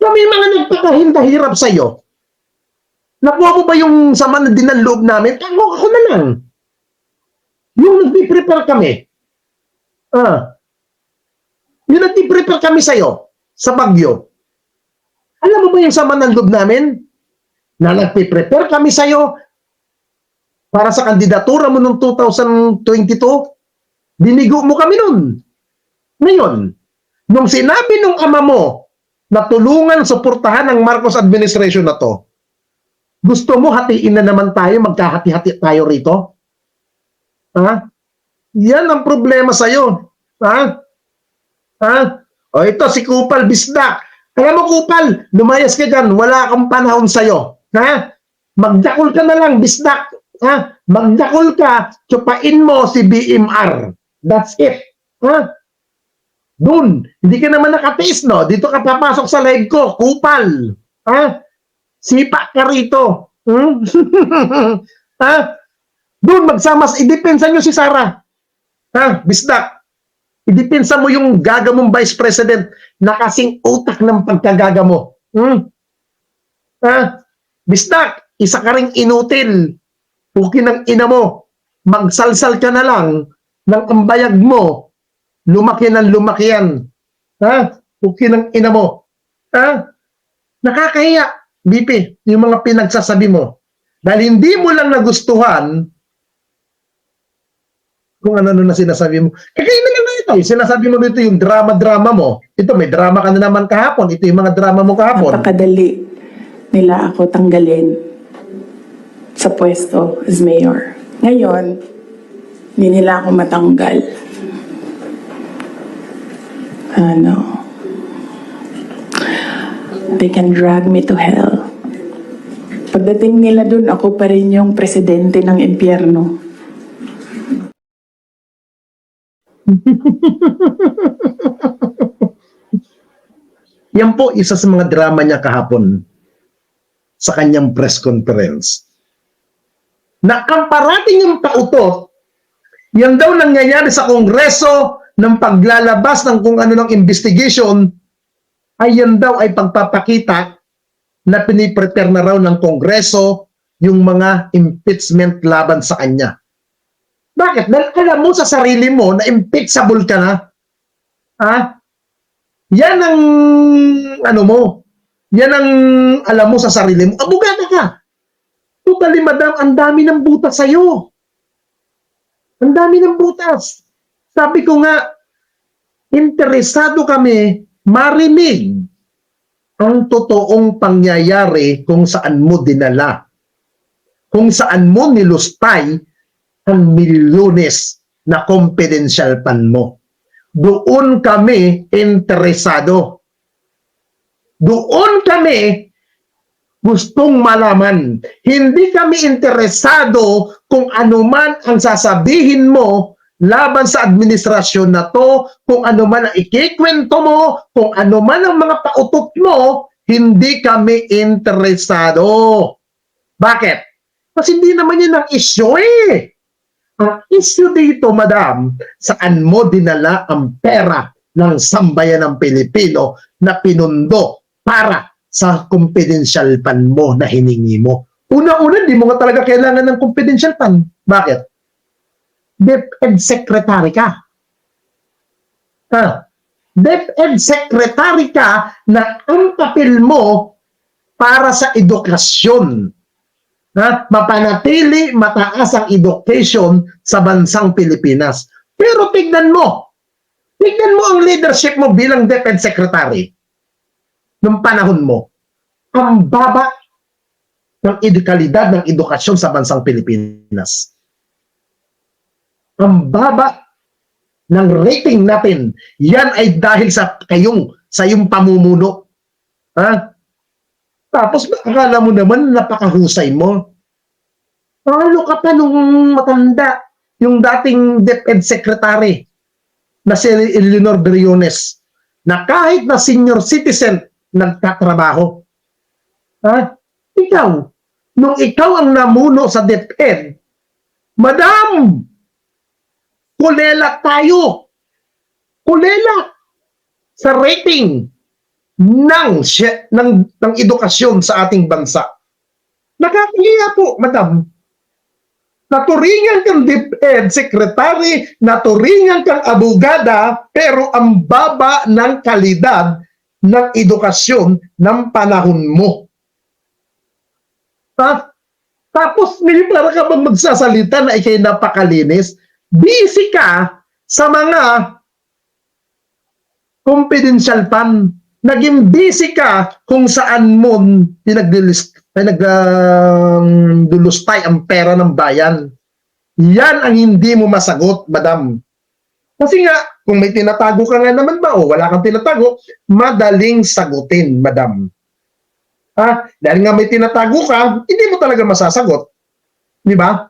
kami mga nagpakahirap sa'yo. Nakuha mo ba yung sama na din ng loob namin? Ako na lang. Yung nag-prepare kami. Yung nag-prepare kami sa'yo, sa Baguio. Alam mo ba yung sama ng loob namin? Na nag-prepare kami sa'yo para sa kandidatura mo noong 2022, binigo mo kami nun. Ngayon, nung sinabi nung ama mo na tulungan, suportahan ang Marcos administration na to, gusto mo hatiin na naman tayo, magkahati-hati tayo rito? Ha? Yan ang problema sa'yo. Ha? Ha? O ito, si Kupal Bisdak. Kaya mo, Kupal, lumayas ka dyan, wala akong panahon sa'yo. Ha? Magdakol ka na lang, Bisdak. Ha? Magdakol ka, tsupain mo si BMR. That's it. Ha? Doon, hindi ka naman nakatiis, no? Dito ka papasok sa live ko, Kupal. Ha? Sipa ka rito. Hmm? Ha? Doon, magsamas, idepensa nyo si Sara. Ha? Bisdak. Idepensa mo yung gaga mong vice president na kasing utak ng pagkagaga mo. Hmm? Ha? Bisdak, isa ka ring inutil. Pukin ng ina mo. Magsalsal ka na lang ng ambayag mo. Lumaki ng lumaki yan. Ha? Pukin ng ina mo. Ha? Nakakahiya, BP, yung mga pinagsasabi mo. Dahil hindi mo lang nagustuhan kung ano na sinasabi mo. Kaya na lang na ito. Sinasabi mo dito yung drama-drama mo. Ito, may drama ka na naman kahapon. Ito yung mga drama mo kahapon. Napakadali nila ako tanggalin sa pwesto as mayor. Ngayon, hindi nila ako matanggal. They can drag me to hell. Pagdating nila dun, ako pa rin yung presidente ng impyerno. Yan po isa sa mga drama niya kahapon sa kanyang press conference. Na ang parating yung pautot, yan daw nangyayari sa Kongreso ng paglalabas ng kung ano ng investigation, ay yan daw ay pagpapakita na piniprepare na raw ng Kongreso yung mga impeachment laban sa kanya. Bakit? Dahil alam mo sa sarili mo na impeachable ka na. Ha? Yan ang ano mo. Yan ang alam mo sa sarili mo. Abogado ka. Totally, madam, ang dami ng butas sa'yo. Ang dami ng butas. Sabi ko nga, interesado kami marinig ang totoong pangyayari kung saan mo dinala kung saan mo nilustay ang milyones na confidential fund mo. Doon kami interesado. Doon kami gustong malaman. Hindi kami interesado kung ano man ang sasabihin mo laban sa administrasyon na to, kung ano man ang ikikwento mo, kung ano man ang mga pautot mo, hindi kami interesado. Bakit? Kasi hindi naman yun ang issue eh. Ang issue dito, madam, saan mo dinala ang pera ng sambayan ng Pilipino na pinundo para sa confidential fund mo na hiningi mo. Una-una, di mo nga talaga kailangan ng confidential fund. Bakit? DepEd Secretary ka. DepEd Secretary ka na ang papel mo para sa edukasyon. Mapanatili, mataas ang education sa bansang Pilipinas. Pero tignan mo ang leadership mo bilang DepEd Secretary nung panahon mo, ang baba ng kalidad ng edukasyon sa bansang Pilipinas. Ang baba ng rating natin, yan ay dahil sa iyong pamumuno. Tapos akala mo naman napakahusay mo. Palo ka pa nung matanda, yung dating DepEd Secretary na si Eleanor Briones, na kahit na senior citizen nagtatrabaho. Ikaw, nung ikaw ang namuno sa DepEd, Madam, kulela tayo. Kulela sa rating ng edukasyon sa ating bansa. Nakakahiya po, Madam. Naturingan kang DepEd Secretary, naturingan kang abogada, pero ang baba ng kalidad ng edukasyon ng panahon mo. Tapos, ngayon para ka bang magsasalita na ikay napakalinis, busy ka sa mga confidential fund. Naging busy ka kung saan mo pinagdulustay ang pera ng bayan. Yan ang hindi mo masagot, Madam. Kasi nga, kung may tinatago ka nga naman ba o wala kang tinatago, madaling sagutin, Madam. Dahil nga may tinatago ka, hindi mo talaga masasagot. Di ba?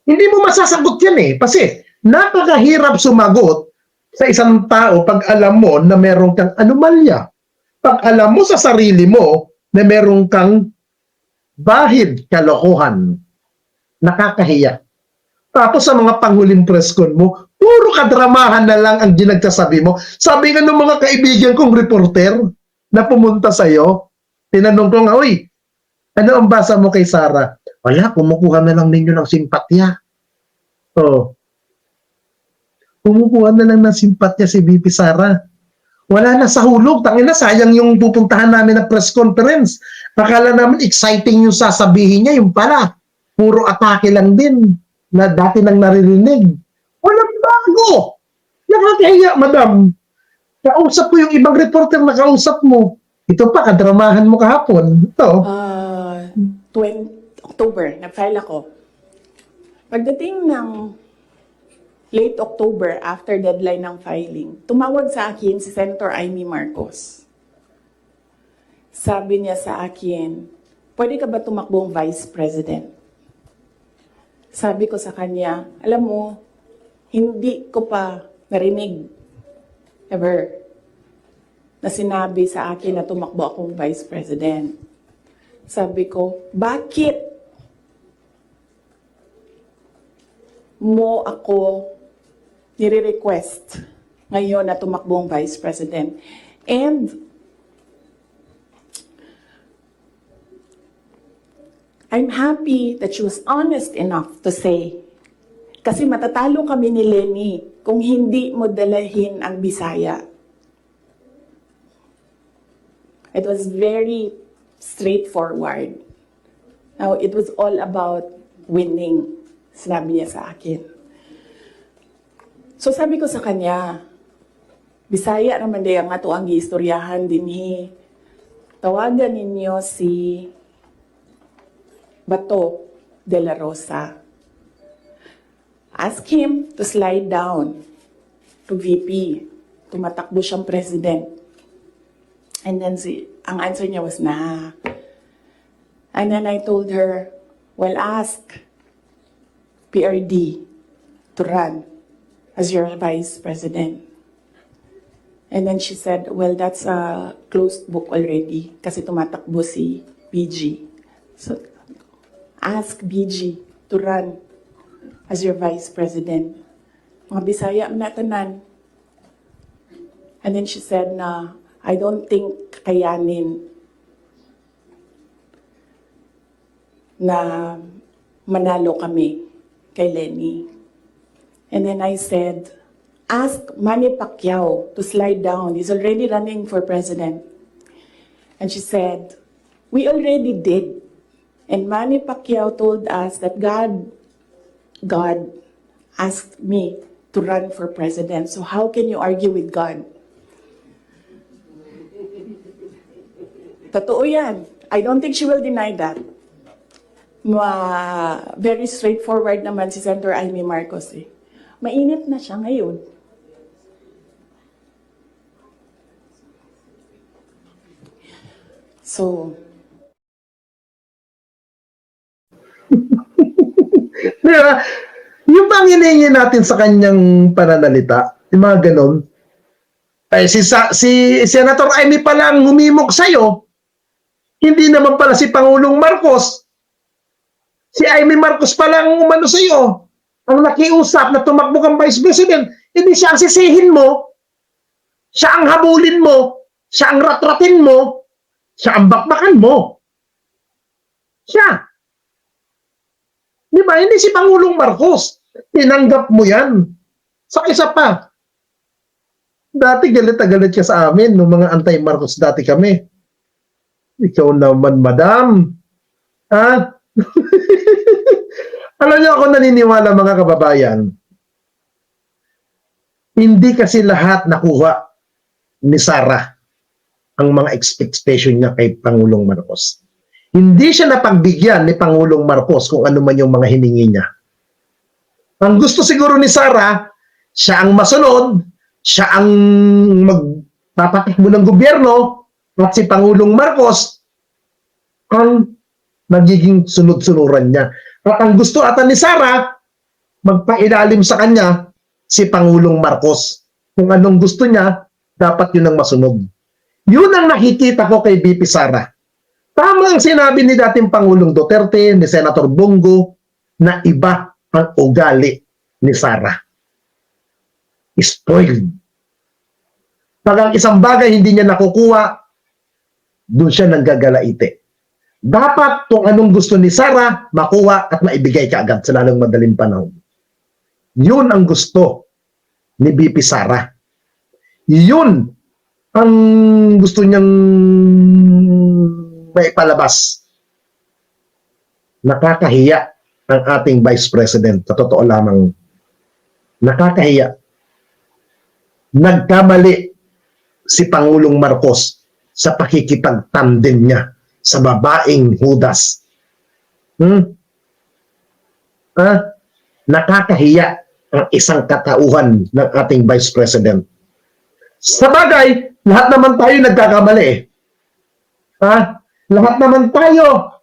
Hindi mo masasagot yan eh. Kasi napakahirap sumagot sa isang tao pag alam mo na meron kang anomalya. Pag alam mo sa sarili mo na meron kang bahid kalokohan. Nakakahiya. Tapos sa mga panghuling press con mo, puro kadramahan na lang ang ginagsasabi mo. Sabi nga ng mga kaibigan kong reporter na pumunta sa'yo, tinanong ko nga, uy, ano ang basa mo kay Sara? Wala, kumukuha na lang ninyo ng simpatya. Kumukuha na lang ng simpatya si VP Sara. Wala na sa hulog. Tangina, sayang yung pupuntahan namin na press conference. Akala namin exciting yung sasabihin niya, yung pala. Puro atake lang din na dati nang naririnig. Walang bago. Nakakahiya, Madam. Kausap ko yung ibang reporter na kausap mo. Ito pa, kadramahan mo kahapon. Ito. 20 October, nag-file ako. Pagdating ng late October, after deadline ng filing, tumawag sa akin si Senator Amy Marcos. Sabi niya sa akin, pwede ka ba tumakbong Vice President? Sabi ko sa kanya, alam mo, hindi ko pa narinig ever na sinabi sa akin na tumakbo akong Vice President. Sabi ko, bakit mo ako nire-request ngayon na tumakbong Vice President? And I'm happy that she was honest enough to say, kasi matatalo kami ni Lenny kung hindi mo dalahin ang Bisaya. It was very straightforward. Now, it was all about winning, sinabi niya sa akin. So sabi ko sa kanya, Bisaya naman day ang ato ang giistoryahan dinhi. Tawagan ninyo si Bato de la Rosa. Ask him to slide down to VP. Tumatakbo siyang president. And then ang answer niya was, nah. And then I told her, well, ask PRD to run as your vice president. And then she said, well, that's a closed book already kasi tumatakbo si BG. So, ask BG to run as your vice president. Mga Bisaya na tanan. And then she said na, I don't think kayanin na manalo kami kay Lenny. And then I said, ask Manny Pacquiao to slide down. He's already running for president. And she said, we already did. And Manny Pacquiao told us that God asked me to run for president. So how can you argue with God? Totoo yan. I don't think she will deny that. Very straightforward naman si Senator Amy Marcos eh. Mainit na siya ngayon. So, Di ba? Yung bang hinihingi natin sa kanyang pananalita, yung mga ganon, ay si Senator Amy pala ang humimok sa'yo, hindi naman pala si Pangulong Marcos. Si Amy Marcos pala ang umano sa'yo, ang nakiusap na tumakbo kang Vice President. Hindi siya ang sisihin mo, siya ang habulin mo, siya ang ratratin mo, siya ang bakbakan mo. Siya. Di ba? Hindi si Pangulong Marcos. Tinanggap mo yan. Sa isa pa. Dati galit na galit ka sa amin nung mga anti-Marcos dati kami. Ikaw naman, madam. Ha? Alam niyo ako naniniwala mga kababayan. Hindi kasi lahat nakuha ni Sara ang mga expectation niya kay Pangulong Marcos. Hindi siya napagbigyan ni Pangulong Marcos kung ano man yung mga hiningi niya. Ang gusto siguro ni Sara, siya ang masunod, siya ang magpapatakbo ng gobyerno, at si Pangulong Marcos ang magiging sunod-sunuran niya. At ang gusto ata ni Sara, magpailalim sa kanya si Pangulong Marcos. Kung anong gusto niya, dapat yun ang masunod. Yun ang nakikita ko kay BP Sara. Tama ang sinabi ni dating Pangulong Duterte, ni Senator Bongo, na iba ang ugali ni Sara. Spoiled. Pag ang isang bagay hindi niya nakukuha, doon siya nanggagalaite. Dapat kung anong gusto ni Sara, makuha at maibigay kaagad sa lalong madaling panahon. Yun ang gusto ni BP Sara. Yun ang gusto niyang maipalabas. Nakakahiya ang ating Vice President. Sa totoo lamang, nakakahiya. Nagkamali si Pangulong Marcos sa pakikipagtandem niya sa babaeng Judas. Nakakahiya ang isang katauhan ng ating Vice President. Sa bagay, lahat naman tayo nagkakamali eh. Lahat naman tayo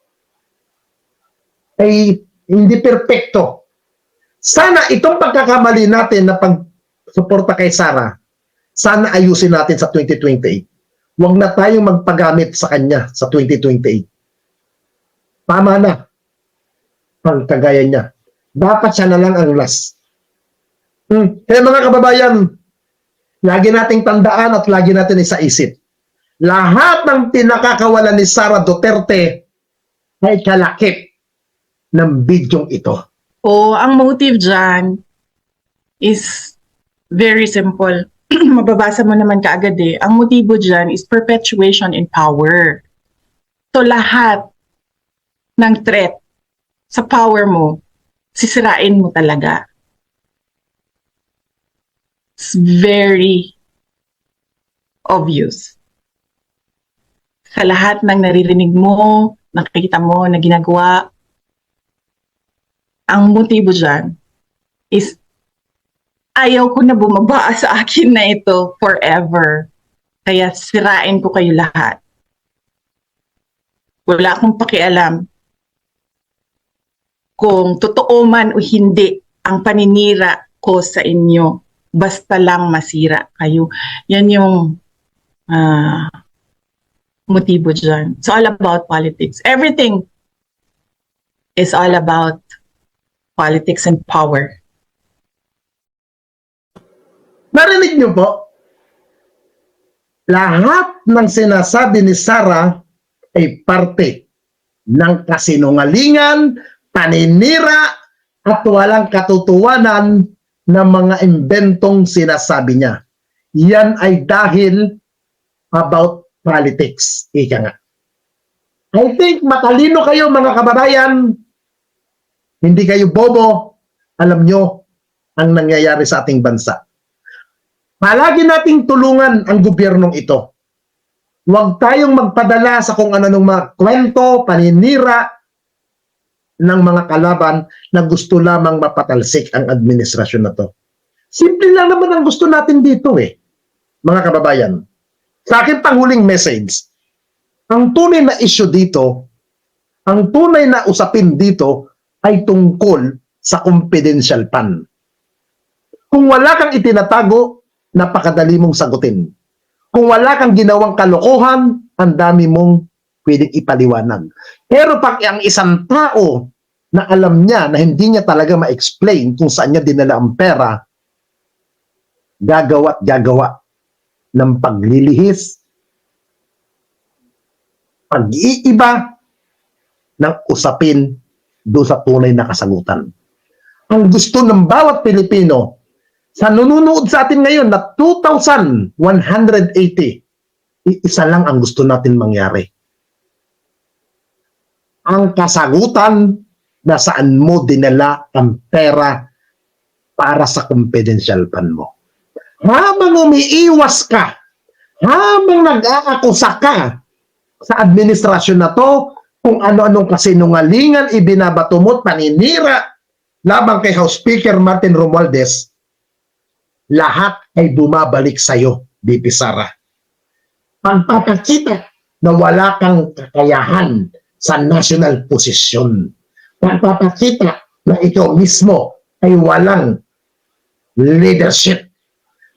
ay hindi perpekto. Sana itong pagkakamali natin na pagsuporta kay Sara, sana ayusin natin sa 2028. Huwag na tayong magpagamit sa kanya sa 2028. Tama na ang kagaya niya. Dapat siya na lang ang last. Kaya mga kababayan, lagi nating tandaan at lagi natin isaisip. Lahat ng pinakakawalan ni Sara Duterte ay kalakip ng bidyong ito. Ang motive dyan is very simple. Mababasa mo naman kaagad eh. Ang motibo dyan is perpetuation in power. So lahat ng threat sa power mo, sisirain mo talaga. It's very obvious. Sa lahat ng naririnig mo, nakikita mo na ginagawa Ang motibo dyan is ayaw ko na bumaba sa akin na ito forever. Kaya sirain ko kayo lahat. Wala akong pakialam kung totoo man o hindi ang paninira ko sa inyo. Basta lang masira kayo. Yan yung motibo dyan. It's all about politics. Everything is all about politics and power. Narinig niyo po? Lahat ng sinasabi ni Sara ay parte ng kasinungalingan, paninira, at walang katotohanan ng mga imbentong sinasabi niya. Yan ay dahil about politics. Ika nga. I think matalino kayo mga kababayan. Hindi kayo bobo. Alam nyo ang nangyayari sa ating bansa. Palagi nating tulungan ang gobyernong ito. Huwag tayong magpadala sa kung ano-anong mga kwento, paninira ng mga kalaban na gusto lamang mapatalsik ang administrasyon na to. Simple lang naman ang gusto natin dito mga kababayan. Sa akin panghuling message, ang tunay na issue dito, ang tunay na usapin dito ay tungkol sa confidential fund. Kung wala kang itinatago, napakadali mong sagutin. Kung wala kang ginawang kalokohan, ang dami mong pwedeng ipaliwanag. Pero pag ang isang tao na alam niya na hindi niya talaga ma-explain kung saan niya dinala ang pera, gagawa at gagawa ng paglilihis, pag-iiba ng usapin doon sa tunay na kasagutan. Ang gusto ng bawat Pilipino sa nununood sa atin ngayon na 2,180, isa lang ang gusto natin mangyari. Ang kasagutan na saan mo dinala ang pera para sa confidential fund mo. Habang umiiwas ka, habang nag-aakusa ka sa administrasyon na to, kung ano-anong kasinungalingan ibinabato mo at paninira labang kay House Speaker Martin Romualdez, lahat ay bumabalik sa'yo, VP Sara. Pagpapakita na wala kang kakayahan sa national posisyon. Pagpapakita na ikaw mismo ay walang leadership.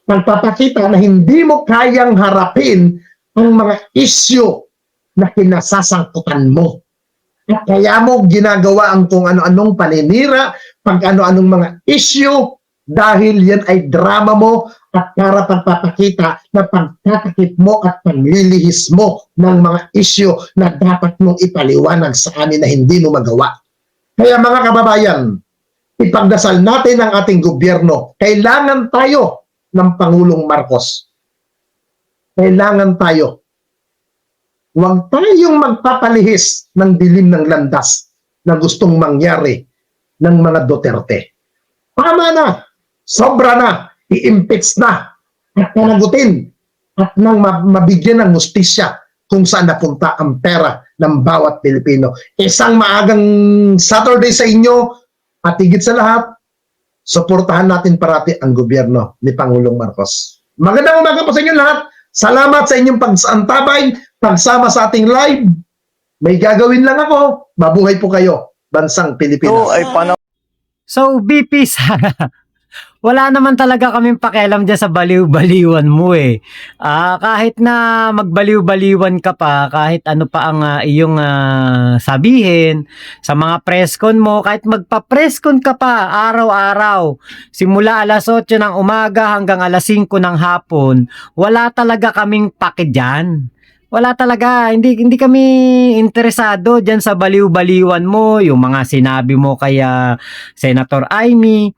Pagpapakita na hindi mo kayang harapin ang mga issue na kinasasangkutan mo. At kaya mo ginagawa ang kung ano-anong paninira, pag ano-anong mga issue, dahil yan ay drama mo at para pagpapakita na pagtatakip mo at paglilihis mo ng mga issue na dapat mong ipaliwanag sa amin na hindi mo magawa. Kaya mga kababayan, ipagdasal natin ang ating gobyerno. Kailangan tayo ng Pangulong Marcos. Kailangan tayo. Huwag tayong magpapalihis ng dilim ng landas na gustong mangyari ng mga Duterte. Tama na! Sobra na, i-impeach na, at panagutin, at nang mabigyan ng mustisya kung saan napunta ang pera ng bawat Pilipino. Isang maagang Saturday sa inyo, at higit sa lahat, suportahan natin parati ang gobyerno ni Pangulong Marcos. Magandang umaga po sa inyo lahat. Salamat sa inyong pagsantabay, pagsama sa ating live. May gagawin lang ako. Mabuhay po kayo, bansang Pilipinas. So, BP Sara, wala naman talaga kaming pakialam dyan sa baliw-baliwan mo kahit na magbaliw-baliwan ka pa, kahit ano pa ang iyong sabihin sa mga presscon mo, kahit magpa-presscon ka pa araw-araw, simula alas 8 ng umaga hanggang alas 5 ng hapon, wala talaga kaming paki dyan. Wala talaga, hindi kami interesado dyan sa baliw-baliwan mo, yung mga sinabi mo kay Senator Amy.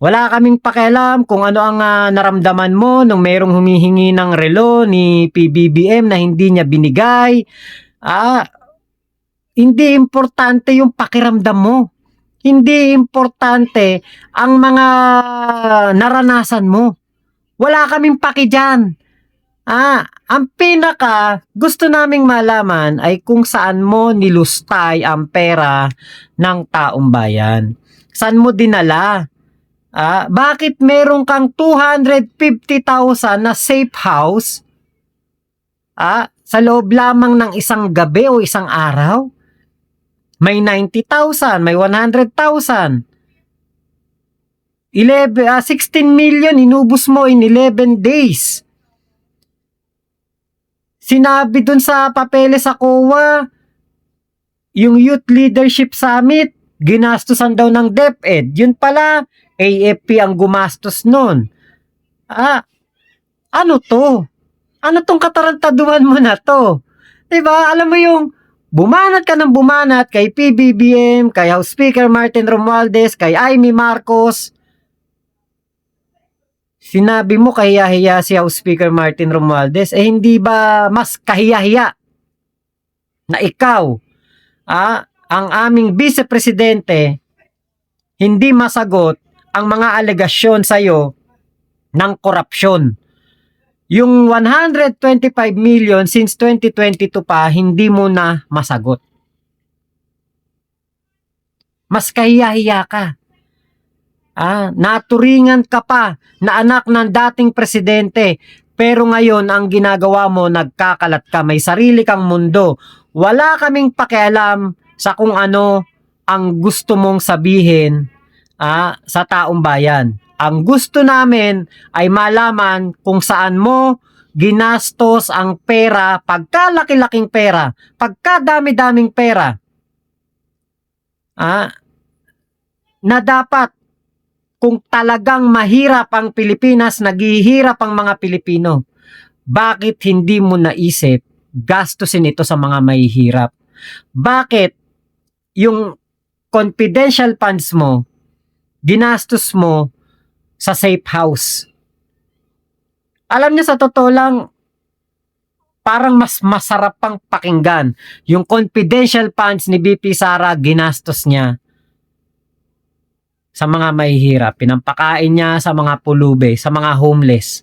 Wala kaming pakialam kung ano ang naramdaman mo nung merong humihingi ng relo ni PBBM na hindi niya binigay. Hindi importante yung pakiramdam mo. Hindi importante ang mga naranasan mo. Wala kaming paki dyan. Ang pinaka gusto naming malaman ay kung saan mo nilustay ang pera ng taong bayan. Saan mo dinala? Bakit meron kang 250,000 na safe house sa loob lamang ng isang gabi o isang araw? May 90,000, may 100,000. 16 million inubos mo in 11 days. Sinabi dun sa papeles sa COA, yung Youth Leadership Summit, ginastusan daw ng DepEd. Yun pala, AFP ang gumastos nun. Ano to? Ano tong katarantaduhan mo na to? Diba? Alam mo yung bumanat ka ng bumanat kay PBBM, kay House Speaker Martin Romualdez, kay Amy Marcos. Sinabi mo kahiya-hiya si House Speaker Martin Romualdez, hindi ba mas kahiya-hiya na ikaw, ang aming Vice Presidente, hindi masagot ang mga alegasyon sa'yo ng korupsyon? Yung 125 million since 2022 pa, hindi mo na masagot. Mas kahiya-hiya ka. Naturingan ka pa na anak ng dating presidente, pero ngayon ang ginagawa mo, nagkakalat ka, may sarili kang mundo. Wala kaming pakialam sa kung ano ang gusto mong sabihin sa taong bayan. Ang gusto namin ay malaman kung saan mo ginastos ang pera, pagkalaki-laking pera, pagkadami-daming pera, na dapat, kung talagang mahirap ang Pilipinas, naghihirap ang mga Pilipino, bakit hindi mo naisip gastusin ito sa mga mahihirap? Bakit yung confidential funds mo, ginastos mo sa safe house? Alam niyo, sa totoo lang, parang mas masarap pang pakinggan yung confidential funds ni BP Sara, ginastos niya sa mga mahihirap. Pinampakain niya sa mga pulube, sa mga homeless.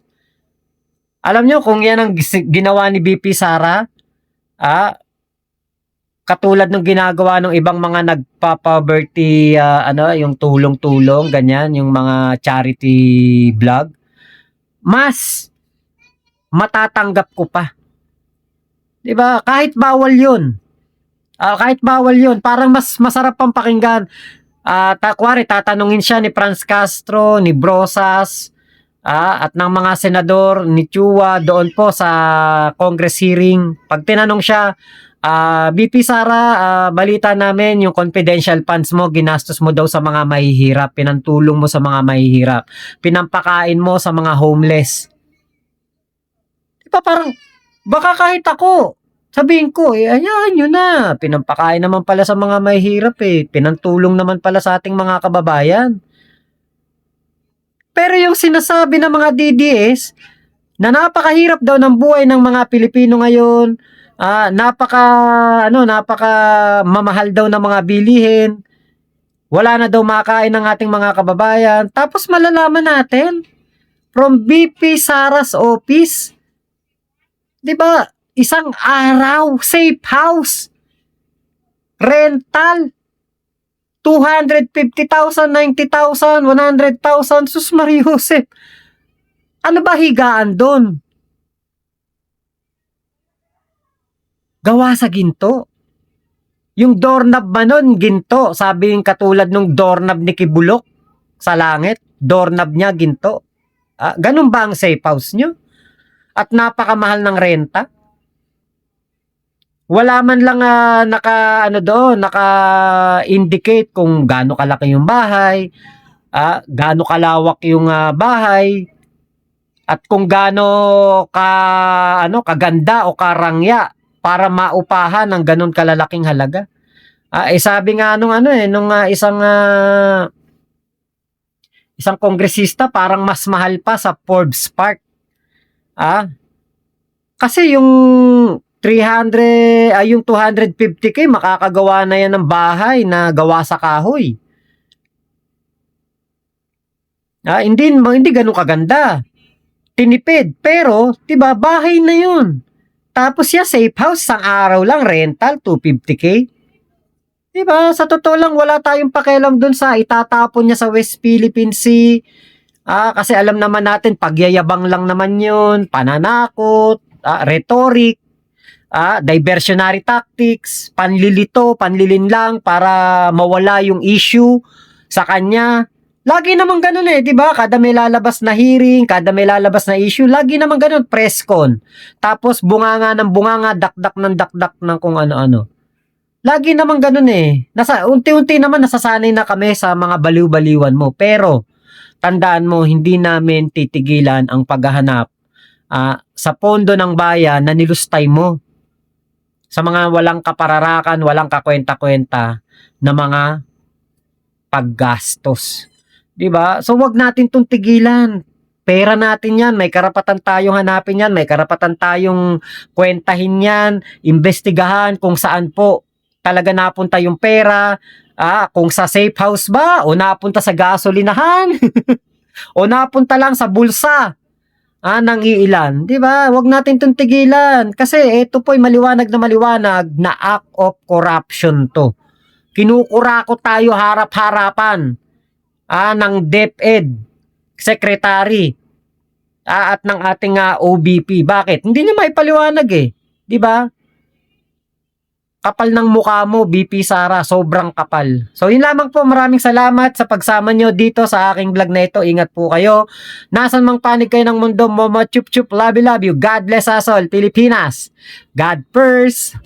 Alam niyo kung yan ang ginawa ni BP Sara, katulad ng ginagawa ng ibang mga nagpa-poverty, yung tulong-tulong, ganyan, yung mga charity vlog, mas matatanggap ko pa. 'Di ba? Kahit bawal 'yun. Parang mas masarap pang pakinggan. Kuwari, tatanungin siya ni Franz Castro, ni Brosas, at ng mga senador, ni Chua, doon po sa Congress hearing. Pag tinanong siya, BP Sara, balita namin yung confidential funds mo, ginastos mo daw sa mga mahihirap, pinantulong mo sa mga mahihirap, pinampakain mo sa mga homeless. Diba parang, baka kahit ako, sabihin ko, ayan yun na, pinampakain naman pala sa mga mahihirap, pinantulong naman pala sa ating mga kababayan. Pero yung sinasabi ng mga DDS, na napakahirap daw ng buhay ng mga Pilipino ngayon, napaka mamahal daw ng mga bilihin, wala na daw makain ng ating mga kababayan, tapos malalaman natin, from BP Sara's office, di ba, isang araw, safe house, rental, 250,000, 90,000, 100,000, sus Maria Josep. Ano ba higaan doon? Gawa sa ginto. Yung doorknob ba nun, ginto. Sabi yung katulad nung doorknob ni Kibulok sa langit, doorknob niya, ginto. Ganun ba ang safe house nyo? At napakamahal ng renta? Wala man lang naka-indicate kung gaano kalaki yung bahay, gaano kalawak yung bahay, at kung gaano kaganda o karangya para maupahan ng ganun kalalaking halaga. Sabi nga nung isang kongresista, parang mas mahal pa sa Forbes Park. Kasi yung 250K, makakagawa na yan ng bahay na gawa sa kahoy. Hindi ganun kaganda. Tinipid. Pero, diba, bahay na yun. Tapos safe house, isang araw lang, rental, 250K. 'Di ba? Sa totoo lang wala tayong pakialam dun sa itatapon niya sa West Philippine Sea. Kasi alam naman natin pagyayabang lang naman 'yun, pananakot, rhetoric, diversionary tactics, panlilito, panlilinlang para mawala yung issue sa kanya. Lagi naman ganun 'di ba? Kada may lalabas na hearing, kada may lalabas na issue, lagi naman ganun, press con. Tapos bunganga ng bunganga, dakdak ng kung ano-ano. Lagi naman ganun unti-unti naman nasasanay na kami sa mga baliw-baliwan mo. Pero, tandaan mo, hindi namin titigilan ang paghahanap sa pondo ng bayan na nilustay mo. Sa mga walang kapararakan, walang kakwenta-kwenta na mga paggastos. 'Di ba? So, wag natin tong tigilan. Pera natin yan, may karapatan tayong hanapin yan, may karapatan tayong kwentahin yan, investigahan kung saan po talaga napunta yung pera, kung sa safe house ba, o napunta sa gasolinahan, o napunta lang sa bulsa ng iilan. Di ba? Huwag natin itong tigilan. Kasi ito po'y maliwanag na act of corruption to. Kinukurako tayo harap-harapan ng DepEd Secretary at ng ating OBP. Bakit? Hindi niya maipaliwanag Di ba? Kapal ng mukha mo, BP Sara, sobrang kapal. So yun lamang po, maraming salamat sa pagsama nyo dito sa aking vlog na ito. Ingat po kayo. Nasan mang panig kayo ng mundo, momo chup chup, love you. God bless us all, Pilipinas. God first.